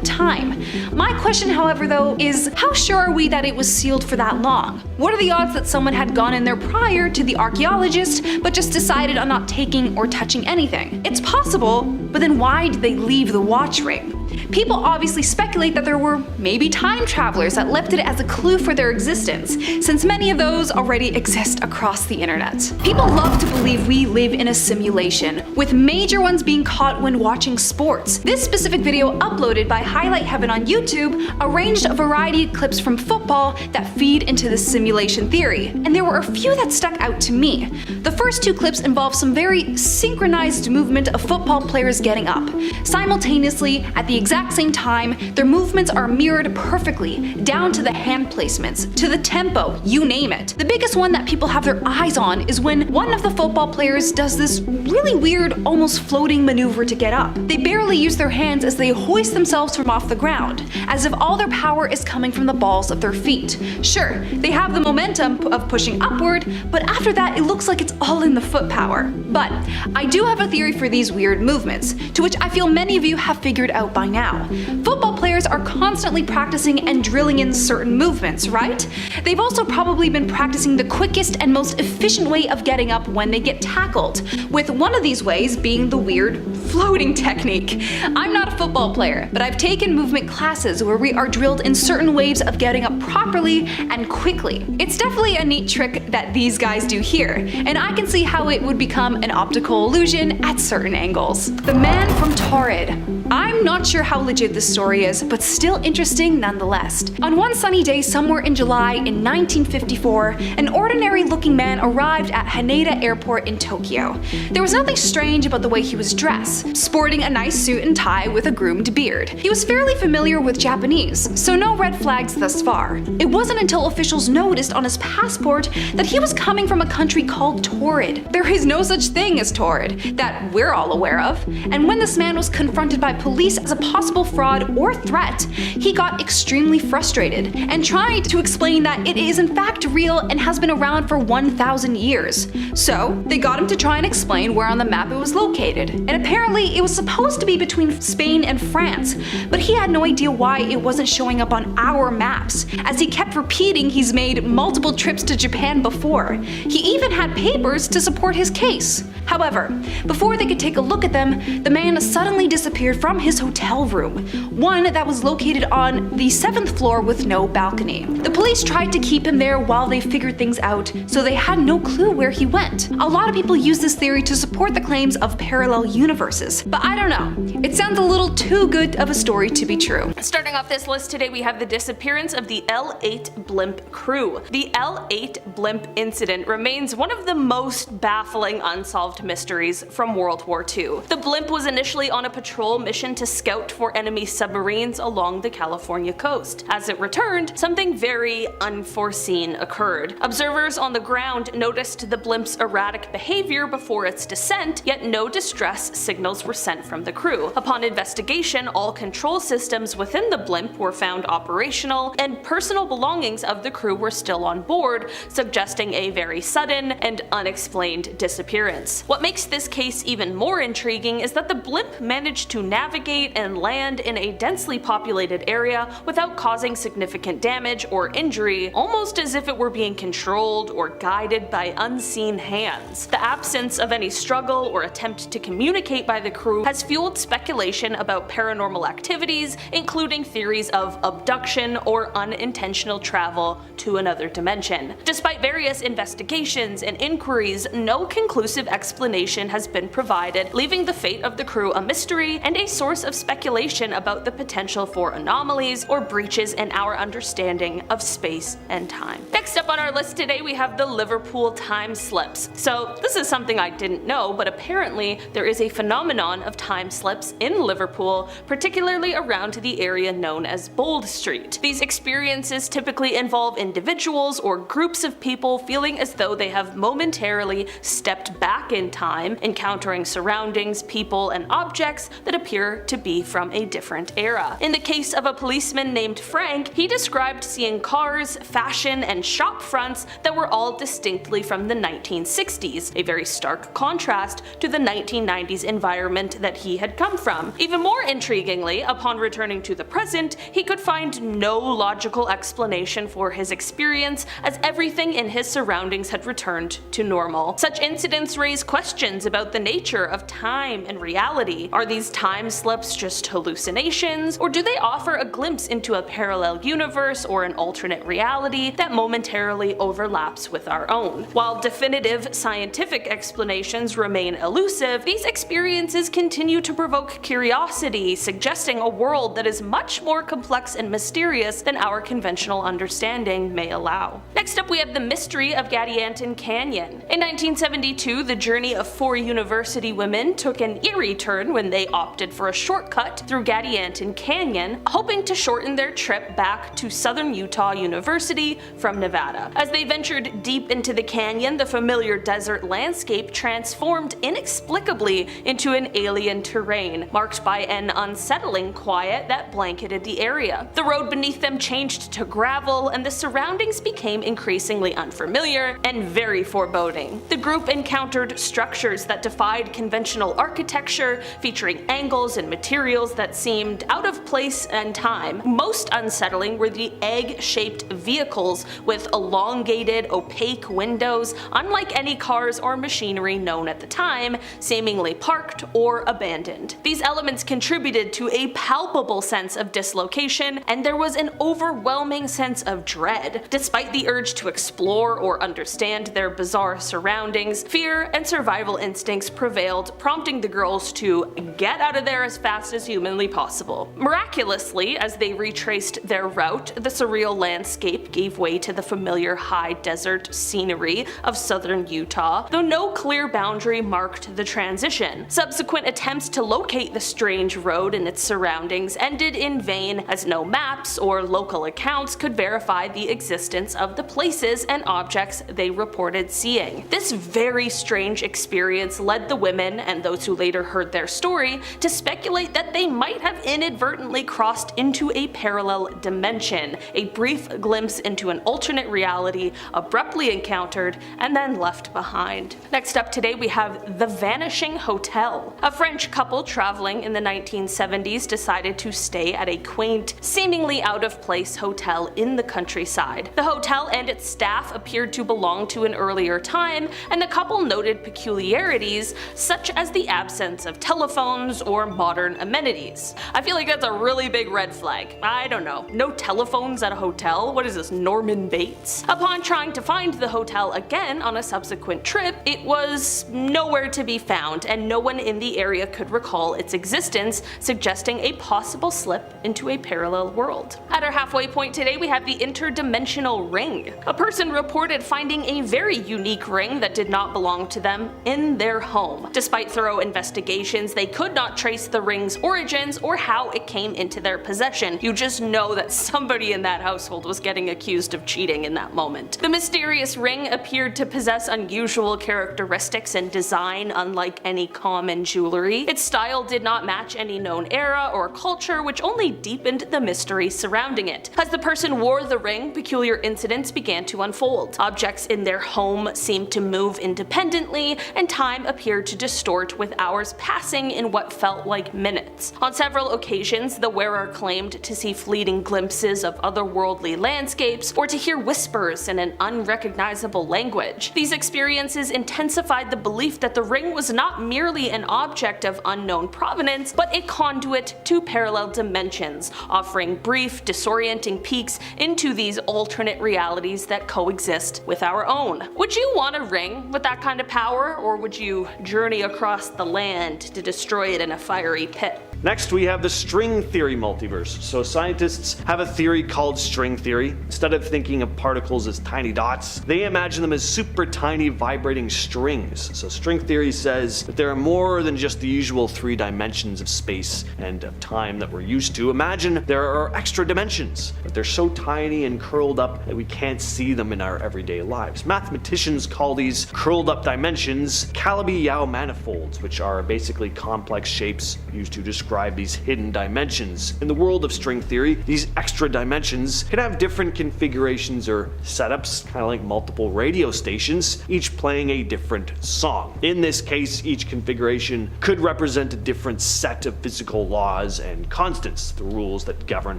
time. My question, however, though, is how sure are we that it was sealed for that long? What are the odds that someone had gone in there prior to the archaeologist but just decided on not taking or touching anything? It's possible, but then why did they leave the watch ring? People obviously speculate that there were maybe time travelers that left it as a clue for their existence, since many of those already exist across the internet. People love to believe we live in a simulation, with major ones being caught when watching sports. This specific video, uploaded by Highlight Heaven on YouTube, arranged a variety of clips from football that feed into this simulation theory, and there were a few that stuck out to me. The first two clips involve some very synchronized movement of football players getting up, simultaneously at the the exact same time, their movements are mirrored perfectly, down to the hand placements, to the tempo, you name it. The biggest one that people have their eyes on is when one of the football players does this really weird, almost floating maneuver to get up. They barely use their hands as they hoist themselves from off the ground, as if all their power is coming from the balls of their feet. Sure, they have the momentum of pushing upward, but after that it looks like it's all in the foot power. But I do have a theory for these weird movements, to which I feel many of you have figured out by now. Football players are constantly practicing and drilling in certain movements, right? They've also probably been practicing the quickest and most efficient way of getting up when they get tackled, with one of these ways being the weird floating technique. I'm not a football player, but I've taken movement classes where we are drilled in certain ways of getting up properly and quickly. It's definitely a neat trick that these guys do here, and I can see how it would become an optical illusion at certain angles. The man from Torrid. I'm not sure how legit this story is, but still interesting nonetheless. On one sunny day somewhere in July in 1954, an ordinary-looking man arrived at Haneda Airport in Tokyo. There was nothing strange about the way he was dressed, sporting a nice suit and tie with a groomed beard. He was fairly familiar with Japanese, so no red flags thus far. It wasn't until officials noticed on his passport that he was coming from a country called Torrid. There is no such thing as Torrid that we're all aware of, and when this man was confronted by police as a possible fraud or threat, he got extremely frustrated and tried to explain that it is in fact real and has been around for 1,000 years. So they got him to try and explain where on the map it was located, and apparently it was supposed to be between Spain and France, but he had no idea why it wasn't showing up on our maps, as he kept repeating he's made multiple trips to Japan before. He even had papers to support his case. However, before they could take a look at them, the man suddenly disappeared from his hotel room, one that was located on the 7th floor with no balcony. The police tried to keep him there while they figured things out, so they had no clue where he went. A lot of people use this theory to support the claims of parallel universes, but I don't know. It sounds a little too good of a story to be true. Starting off this list today, we have the disappearance of the L8 blimp crew. The L8 blimp incident remains one of the most baffling unsolved mysteries from World War II. The blimp was initially on a patrol mission to scout for enemy submarines along the California coast. As it returned, something very unforeseen occurred. Observers on the ground noticed the blimp's erratic behavior before its descent, yet no distress signals were sent from the crew. Upon investigation, all control systems within the blimp were found operational, and personal belongings of the crew were still on board, suggesting a very sudden and unexplained disappearance. What makes this case even more intriguing is that the blimp managed to navigate and land in a densely populated area without causing significant damage or injury, almost as if it were being controlled or guided by unseen hands. The absence of any struggle or attempt to communicate by the crew has fueled speculation about paranormal activities, including theories of abduction or unintentional travel to another dimension. Despite various investigations and inquiries, no conclusive explanation has been provided, leaving the fate of the crew a mystery and a source of speculation about the potential for anomalies or breaches in our understanding of space and time. Next up on our list today, we have the Liverpool time slips. So this is something I didn't know, but apparently there is a phenomenon of time slips in Liverpool, particularly around the area known as Bold Street. These experiences typically involve individuals or groups of people feeling as though they have momentarily stepped back in time, encountering surroundings, people, and objects that appear to be from a different era. In the case of a policeman named Frank, he described seeing cars, fashion, and shop fronts that were all distinctly from the 1960s, a very stark contrast to the 1990s environment that he had come from. Even more intriguingly, upon returning to the present, he could find no logical explanation for his experience, as everything in his surroundings had returned to normal. Such incidents raise questions about the nature of time and reality. Are these time slips just hallucinations, or do they offer a glimpse into a parallel universe or an alternate reality that momentarily overlaps with our own? While definitive scientific explanations remain elusive, these experiences continue to provoke curiosity, suggesting a world that is much more complex and mysterious than our conventional understanding may allow. Next up, we have the mystery of Gadianton Canyon. In 1972, the journey of 4 university women took an eerie turn when they opted for for a shortcut through Gadianton Canyon, hoping to shorten their trip back to Southern Utah University from Nevada. As they ventured deep into the canyon, the familiar desert landscape transformed inexplicably into an alien terrain, marked by an unsettling quiet that blanketed the area. The road beneath them changed to gravel, and the surroundings became increasingly unfamiliar and very foreboding. The group encountered structures that defied conventional architecture, featuring angles and materials that seemed out of place and time. Most unsettling were the egg-shaped vehicles with elongated, opaque windows, unlike any cars or machinery known at the time, seemingly parked or abandoned. These elements contributed to a palpable sense of dislocation, and there was an overwhelming sense of dread. Despite the urge to explore or understand their bizarre surroundings, fear and survival instincts prevailed, prompting the girls to get out of there as fast as humanly possible. Miraculously, as they retraced their route, the surreal landscape gave way to the familiar high desert scenery of southern Utah, though no clear boundary marked the transition. Subsequent attempts to locate the strange road and its surroundings ended in vain, as no maps or local accounts could verify the existence of the places and objects they reported seeing. This very strange experience led the women, and those who later heard their story, to speculate that they might have inadvertently crossed into a parallel dimension, a brief glimpse into an alternate reality abruptly encountered and then left behind. Next up today we have The Vanishing Hotel. A French couple traveling in the 1970s decided to stay at a quaint, seemingly out-of-place hotel in the countryside. The hotel and its staff appeared to belong to an earlier time, and the couple noted peculiarities such as the absence of telephones or modern amenities. I feel like that's a really big red flag. I don't know. No telephones at a hotel? What is this, Norman Bates? Upon trying to find the hotel again on a subsequent trip, it was nowhere to be found, and no one in the area could recall its existence, suggesting a possible slip into a parallel world. At our halfway point today, we have the interdimensional ring. A person reported finding a very unique ring that did not belong to them in their home. Despite thorough investigations, they could not trace the ring's origins or how it came into their possession. You just know that somebody in that household was getting accused of cheating in that moment. The mysterious ring appeared to possess unusual characteristics and design unlike any common jewelry. Its style did not match any known era or culture, which only deepened the mystery surrounding it. As the person wore the ring, peculiar incidents began to unfold. Objects in their home seemed to move independently, and time appeared to distort, with hours passing in what felt like minutes. On several occasions, the wearer claimed to see fleeting glimpses of otherworldly landscapes or to hear whispers in an unrecognizable language. These experiences intensified the belief that the ring was not merely an object of unknown provenance, but a conduit to parallel dimensions, offering brief, disorienting peeks into these alternate realities that coexist with our own. Would you want a ring with that kind of power, or would you journey across the land to destroy it in a fiery pit? Next, we have the string theory multiverse. So scientists have a theory called string theory. Instead of thinking of particles as tiny dots, they imagine them as super tiny vibrating strings. So string theory says that there are more than just the usual 3 dimensions of space and of time that we're used to. Imagine there are extra dimensions, but they're so tiny and curled up that we can't see them in our everyday lives. Mathematicians call these curled up dimensions Calabi-Yau manifolds, which are basically complex shapes used to describe these hidden dimensions. In the world of string theory, these extra dimensions can have different configurations or setups, kind of like multiple radio stations, each playing a different song. In this case, each configuration could represent a different set of physical laws and constants, the rules that govern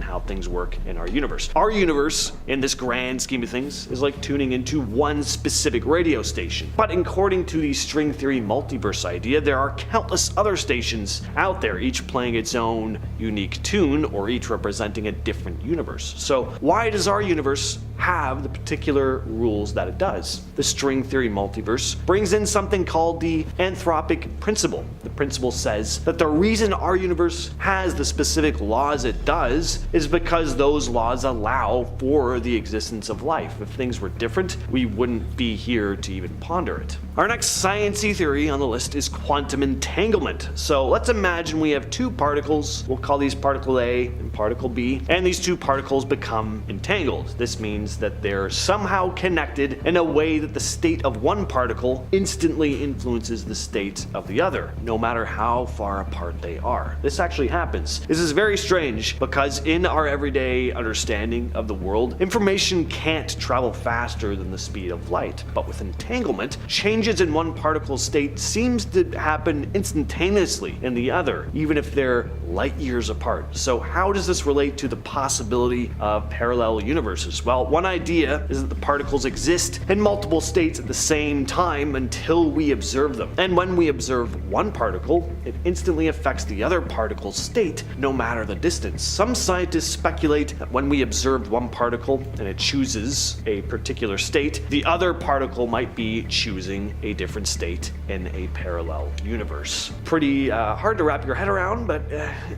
how things work in our universe. Our universe, in this grand scheme of things, is like tuning into one specific radio station. But according to the string theory multiverse idea, there are countless other stations out there, each playing its own unique tune, or each representing a different universe. So why does our universe have the particular rules that it does? The string theory multiverse brings in something called the anthropic principle. The principle says that the reason our universe has the specific laws it does is because those laws allow for the existence of life. If things were different, we wouldn't be here to even ponder it. Our next science-y theory on the list is quantum entanglement. So let's imagine we have 2 two particles. We'll call these particle A and particle B, and these two particles become entangled. This means that they're somehow connected in a way that the state of one particle instantly influences the state of the other, no matter how far apart they are. This actually happens. This is very strange because in our everyday understanding of the world, information can't travel faster than the speed of light. But with entanglement, changes in one particle's state seems to happen instantaneously in the other, even if they're light years apart. So how does this relate to the possibility of parallel universes? Well, one idea is that the particles exist in multiple states at the same time until we observe them. And when we observe one particle, it instantly affects the other particle's state, no matter the distance. Some scientists speculate that when we observe one particle and it chooses a particular state, the other particle might be choosing a different state in a parallel universe. Pretty hard to wrap your head around, but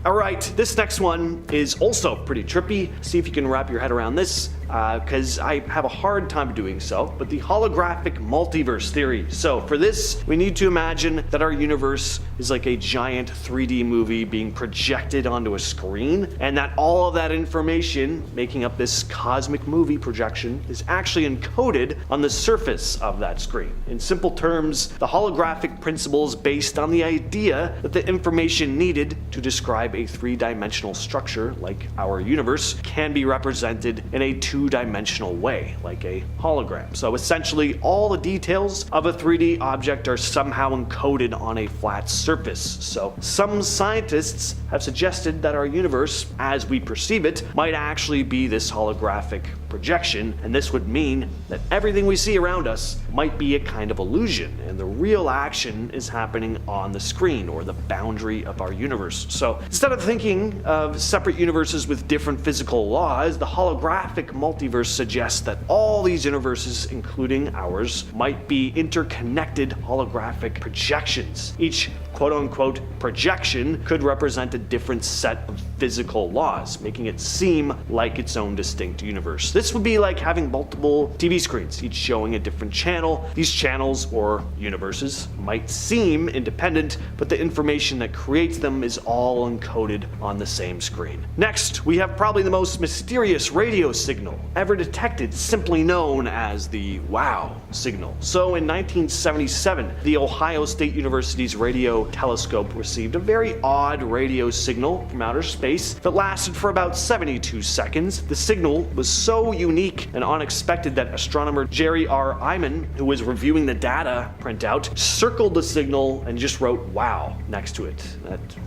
alright, this next one is also pretty trippy. See if you can wrap your head around this, because I have a hard time doing so, but the holographic multiverse theory. So for this, we need to imagine that our universe is like a giant 3D movie being projected onto a screen, and that all of that information making up this cosmic movie projection is actually encoded on the surface of that screen. In simple terms, the holographic principle is based on the idea that the information needed to describe a three-dimensional structure like our universe can be represented in a two-dimensional way, like a hologram. So essentially, all the details of a 3D object are somehow encoded on a flat surface. So some scientists have suggested that our universe, as we perceive it, might actually be this holographic projection, and this would mean that everything we see around us might be a kind of illusion, and the real action is happening on the screen or the boundary of our universe. So instead of thinking of separate universes with different physical laws, the holographic multiverse suggests that all these universes, including ours, might be interconnected holographic projections. Each quote-unquote projection could represent a different set of physical laws, making it seem like its own distinct universe. This would be like having multiple TV screens, each showing a different channel. These channels, or universes, might seem independent, but the information that creates them is all encoded on the same screen. Next, we have probably the most mysterious radio signal ever detected, simply known as the WOW signal. So in 1977, the Ohio State University's radio telescope received a very odd radio signal from outer space that lasted for about 72 seconds. The signal was so unique and unexpected that astronomer Jerry R. Eyman, who was reviewing the data printout, circled the signal and just wrote "wow" next to it,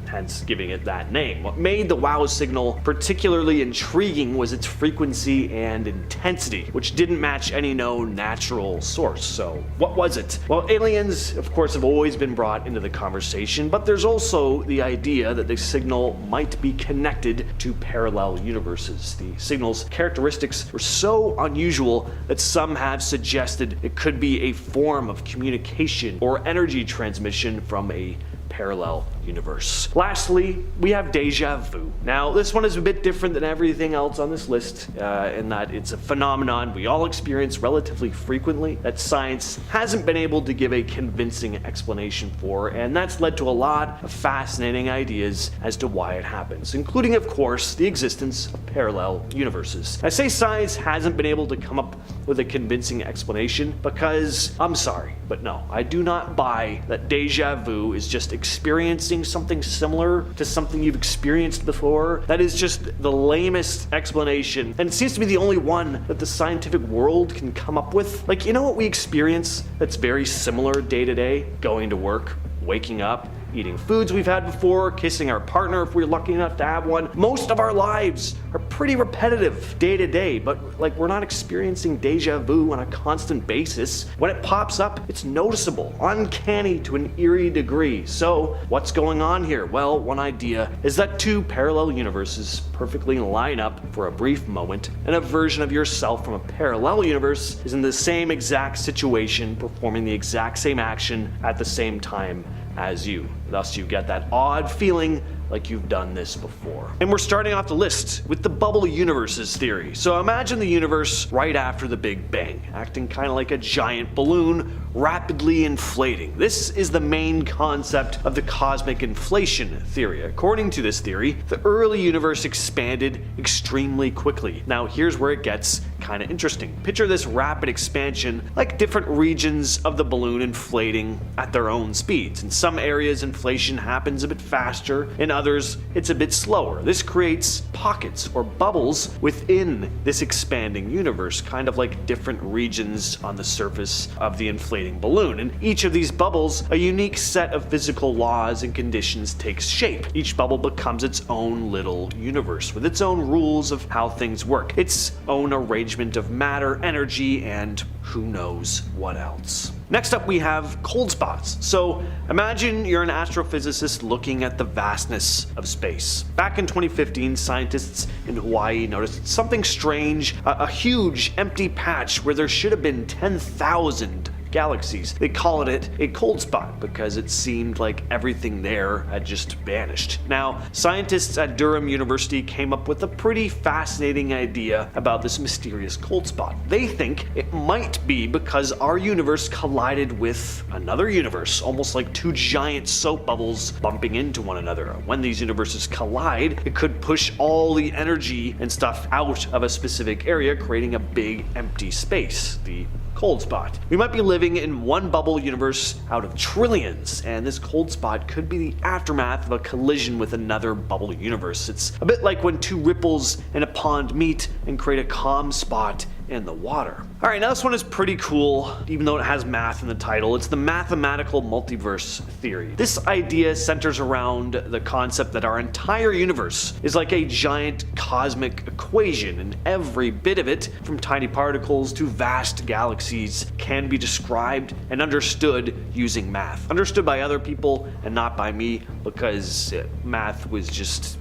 hence giving it that name. What made the WOW signal particularly intriguing was its frequency and intensity, which didn't match any known natural source. So what was it? Well, aliens, of course, have always been brought into the conversation, but there's also the idea that the signal might be connected to parallel universes. The signal's characteristics were so unusual that some have suggested it could be a form of communication or energy transmission from a parallel universe. Lastly, we have deja vu. Now, this one is a bit different than everything else on this list in that it's a phenomenon we all experience relatively frequently that science hasn't been able to give a convincing explanation for, and that's led to a lot of fascinating ideas as to why it happens, including, of course, the existence of parallel universes. I say science hasn't been able to come up with a convincing explanation because, I'm sorry, but no, I do not buy that deja vu is just experiencing something similar to something you've experienced before. That is just the lamest explanation, and it seems to be the only one that the scientific world can come up with. Like, you know what we experience that's very similar day to day? Going to work, waking up, eating foods we've had before, kissing our partner if we're lucky enough to have one. Most of our lives are pretty repetitive day to day, but like we're not experiencing deja vu on a constant basis. When it pops up, it's noticeable, uncanny to an eerie degree. So what's going on here? Well, one idea is that two parallel universes perfectly line up for a brief moment, and a version of yourself from a parallel universe is in the same exact situation, performing the exact same action at the same time as you. Thus, you get that odd feeling like you've done this before. And we're starting off the list with the bubble universes theory. So imagine the universe right after the Big Bang, acting kind of like a giant balloon rapidly inflating. This is the main concept of the cosmic inflation theory. According to this theory, the early universe expanded extremely quickly. Now here's where it gets kind of interesting. Picture this rapid expansion like different regions of the balloon inflating at their own speeds. In some areas inflation happens a bit faster, in others it's a bit slower. This creates pockets or bubbles within this expanding universe, kind of like different regions on the surface of the inflating balloon. In each of these bubbles, a unique set of physical laws and conditions takes shape. Each bubble becomes its own little universe with its own rules of how things work, its own arrangement of matter, energy, and who knows what else. Next up we have cold spots. So imagine you're an astrophysicist looking at the vastness of space. Back in 2015, scientists in Hawaii noticed something strange, a huge empty patch where there should have been 10,000 galaxies. They called it a cold spot because it seemed like everything there had just vanished. Now, scientists at Durham University came up with a pretty fascinating idea about this mysterious cold spot. They think it might be because our universe collided with another universe, almost like two giant soap bubbles bumping into one another. When these universes collide, it could push all the energy and stuff out of a specific area, creating a big empty space, the cold spot. We might be living in one bubble universe out of trillions, and this cold spot could be the aftermath of a collision with another bubble universe. It's a bit like when two ripples in a pond meet and create a calm spot in the water. Alright, now this one is pretty cool, even though it has math in the title. It's the mathematical multiverse theory. This idea centers around the concept that our entire universe is like a giant cosmic equation, and every bit of it, from tiny particles to vast galaxies, can be described and understood using math. Understood by other people and not by me, because math was just...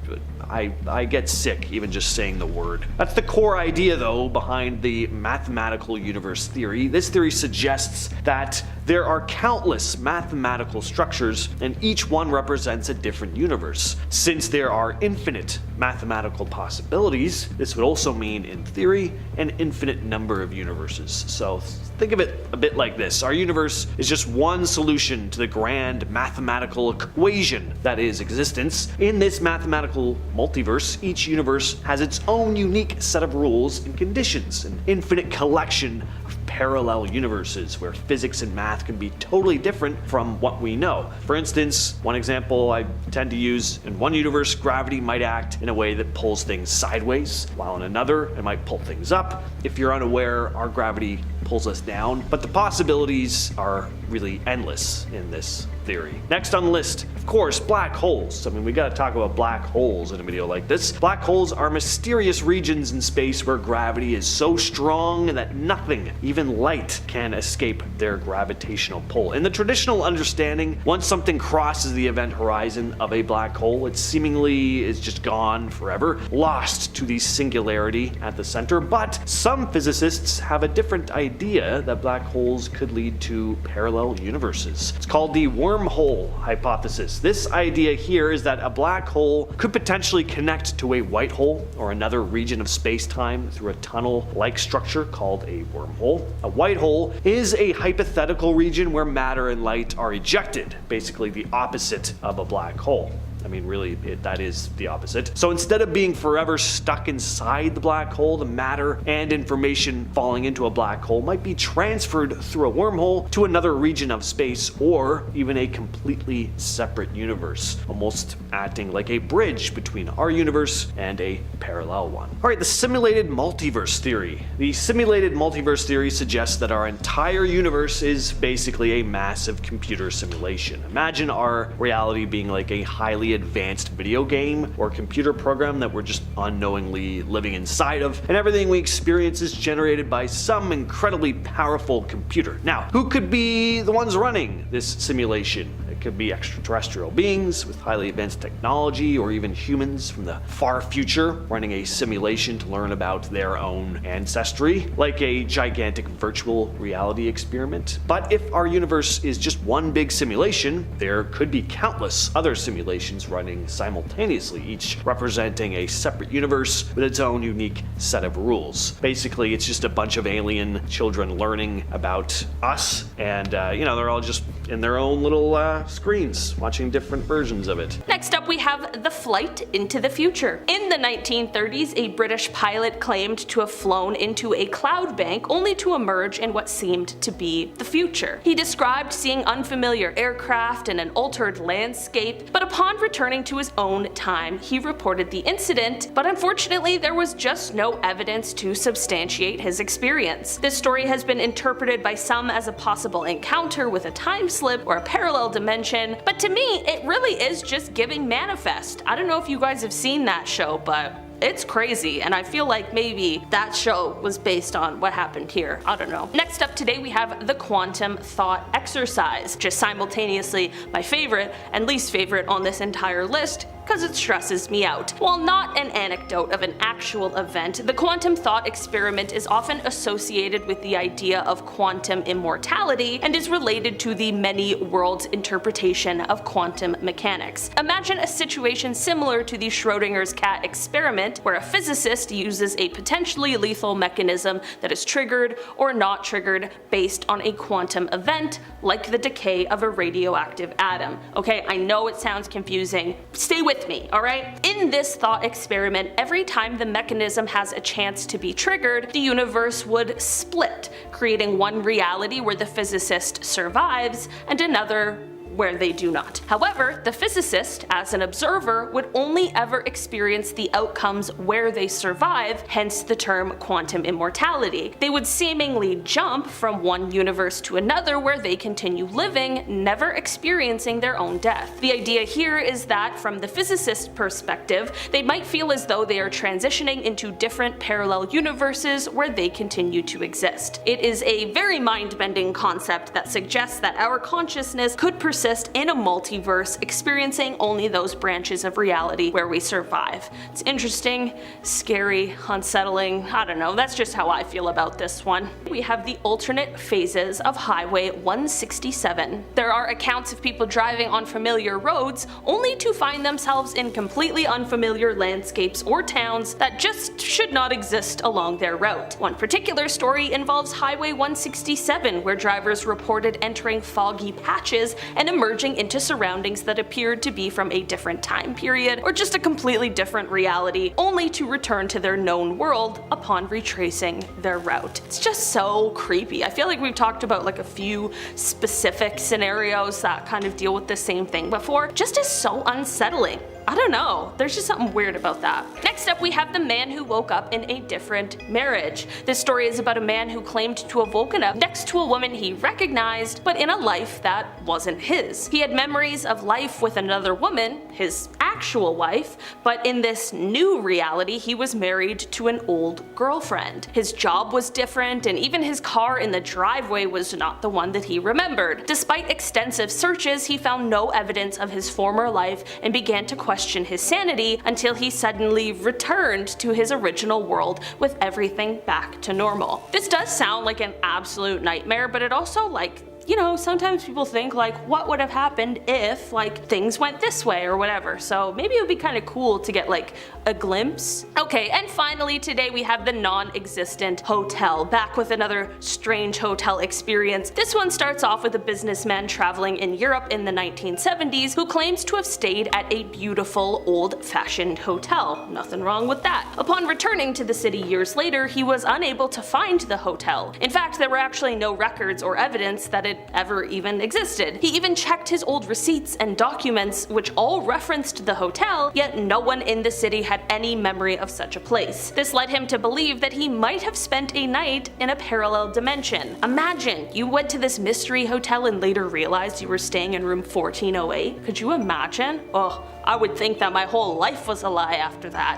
I get sick even just saying the word. That's the core idea though behind the mathematical universe theory. This theory suggests that there are countless mathematical structures and each one represents a different universe. Since there are infinite mathematical possibilities, this would also mean, in theory, an infinite number of universes. So think of it a bit like this. Our universe is just one solution to the grand mathematical equation that is existence. In this mathematical multiverse, each universe has its own unique set of rules and conditions, an infinite collection of parallel universes where physics and math can be totally different from what we know. For instance, one example I tend to use, in one universe, gravity might act in a way that pulls things sideways, while in another, it might pull things up. If you're unaware, our gravity pulls us down, but the possibilities are really endless in this theory. Next on the list, of course, black holes. I mean, we gotta talk about black holes in a video like this. Black holes are mysterious regions in space where gravity is so strong that nothing, even light, can escape their gravitational pull. In the traditional understanding, once something crosses the event horizon of a black hole, it seemingly is just gone forever, lost to the singularity at the center. But some physicists have a different idea that black holes could lead to parallel universes. It's called the wormhole hypothesis. This idea here is that a black hole could potentially connect to a white hole or another region of space-time through a tunnel-like structure called a wormhole. A white hole is a hypothetical region where matter and light are ejected, basically the opposite of a black hole. I mean, really, that is the opposite. So instead of being forever stuck inside the black hole, the matter and information falling into a black hole might be transferred through a wormhole to another region of space or even a completely separate universe, almost acting like a bridge between our universe and a parallel one. All right, the simulated multiverse theory. The simulated multiverse theory suggests that our entire universe is basically a massive computer simulation. Imagine our reality being like a highly advanced video game or computer program that we're just unknowingly living inside of, and everything we experience is generated by some incredibly powerful computer. Now, who could be the ones running this simulation? It could be extraterrestrial beings with highly advanced technology, or even humans from the far future running a simulation to learn about their own ancestry, like a gigantic virtual reality experiment. But if our universe is just one big simulation, there could be countless other simulations running simultaneously, each representing a separate universe with its own unique set of rules. Basically, it's just a bunch of alien children learning about us, and they're all just in their own little screens watching different versions of it. Next up, we have the flight into the future. In the 1930s, a British pilot claimed to have flown into a cloud bank only to emerge in what seemed to be the future. He described seeing unfamiliar aircraft and an altered landscape, but upon returning to his own time, he reported the incident, but unfortunately there was just no evidence to substantiate his experience. This story has been interpreted by some as a possible encounter with a time slip or a parallel dimension, but to me it really is just giving Manifest. I don't know if you guys have seen that show, but it's crazy, and I feel like maybe that show was based on what happened here. I don't know. Next up today we have the quantum thought exercise, just simultaneously my favorite and least favorite on this entire list, because it stresses me out. While not an anecdote of an actual event, the quantum thought experiment is often associated with the idea of quantum immortality and is related to the many worlds interpretation of quantum mechanics. Imagine a situation similar to the Schrodinger's cat experiment, where a physicist uses a potentially lethal mechanism that is triggered or not triggered based on a quantum event, like the decay of a radioactive atom. Okay, I know it sounds confusing. Stay with me, alright? In this thought experiment, every time the mechanism has a chance to be triggered, the universe would split, creating one reality where the physicist survives and another where they do not. However, the physicist, as an observer, would only ever experience the outcomes where they survive, hence the term quantum immortality. They would seemingly jump from one universe to another where they continue living, never experiencing their own death. The idea here is that, from the physicist's perspective, they might feel as though they are transitioning into different parallel universes where they continue to exist. It is a very mind-bending concept that suggests that our consciousness could persist in a multiverse, experiencing only those branches of reality where we survive. It's interesting, scary, unsettling. I don't know, that's just how I feel about this one. We have the alternate phases of Highway 167. There are accounts of people driving on familiar roads only to find themselves in completely unfamiliar landscapes or towns that just should not exist along their route. One particular story involves Highway 167, where drivers reported entering foggy patches and emerging into surroundings that appeared to be from a different time period or just a completely different reality, only to return to their known world upon retracing their route. It's just so creepy. I feel like we've talked about like a few specific scenarios that kind of deal with the same thing before. Just is so unsettling. I don't know, there's just something weird about that. Next up, we have the man who woke up in a different marriage. This story is about a man who claimed to have woken up next to a woman he recognized, but in a life that wasn't his. He had memories of life with another woman, his actual wife, but in this new reality he was married to an old girlfriend. His job was different, and even his car in the driveway was not the one that he remembered. Despite extensive searches, he found no evidence of his former life and began to question his sanity until he suddenly returned to his original world with everything back to normal. This does sound like an absolute nightmare, but it also, like, you know, sometimes people think like, what would have happened if like things went this way or whatever, so maybe it would be kind of cool to get like a glimpse. Okay, and finally today we have the non-existent hotel, back with another strange hotel experience. This one starts off with a businessman traveling in Europe in the 1970s who claims to have stayed at a beautiful old-fashioned hotel. Nothing wrong with that. Upon returning to the city years later, he was unable to find the hotel. In fact, there were actually no records or evidence that it ever even existed. He even checked his old receipts and documents, which all referenced the hotel, yet no one in the city had any memory of such a place. This led him to believe that he might have spent a night in a parallel dimension. Imagine, you went to this mystery hotel and later realized you were staying in room 1408. Could you imagine? Oh, I would think that my whole life was a lie after that.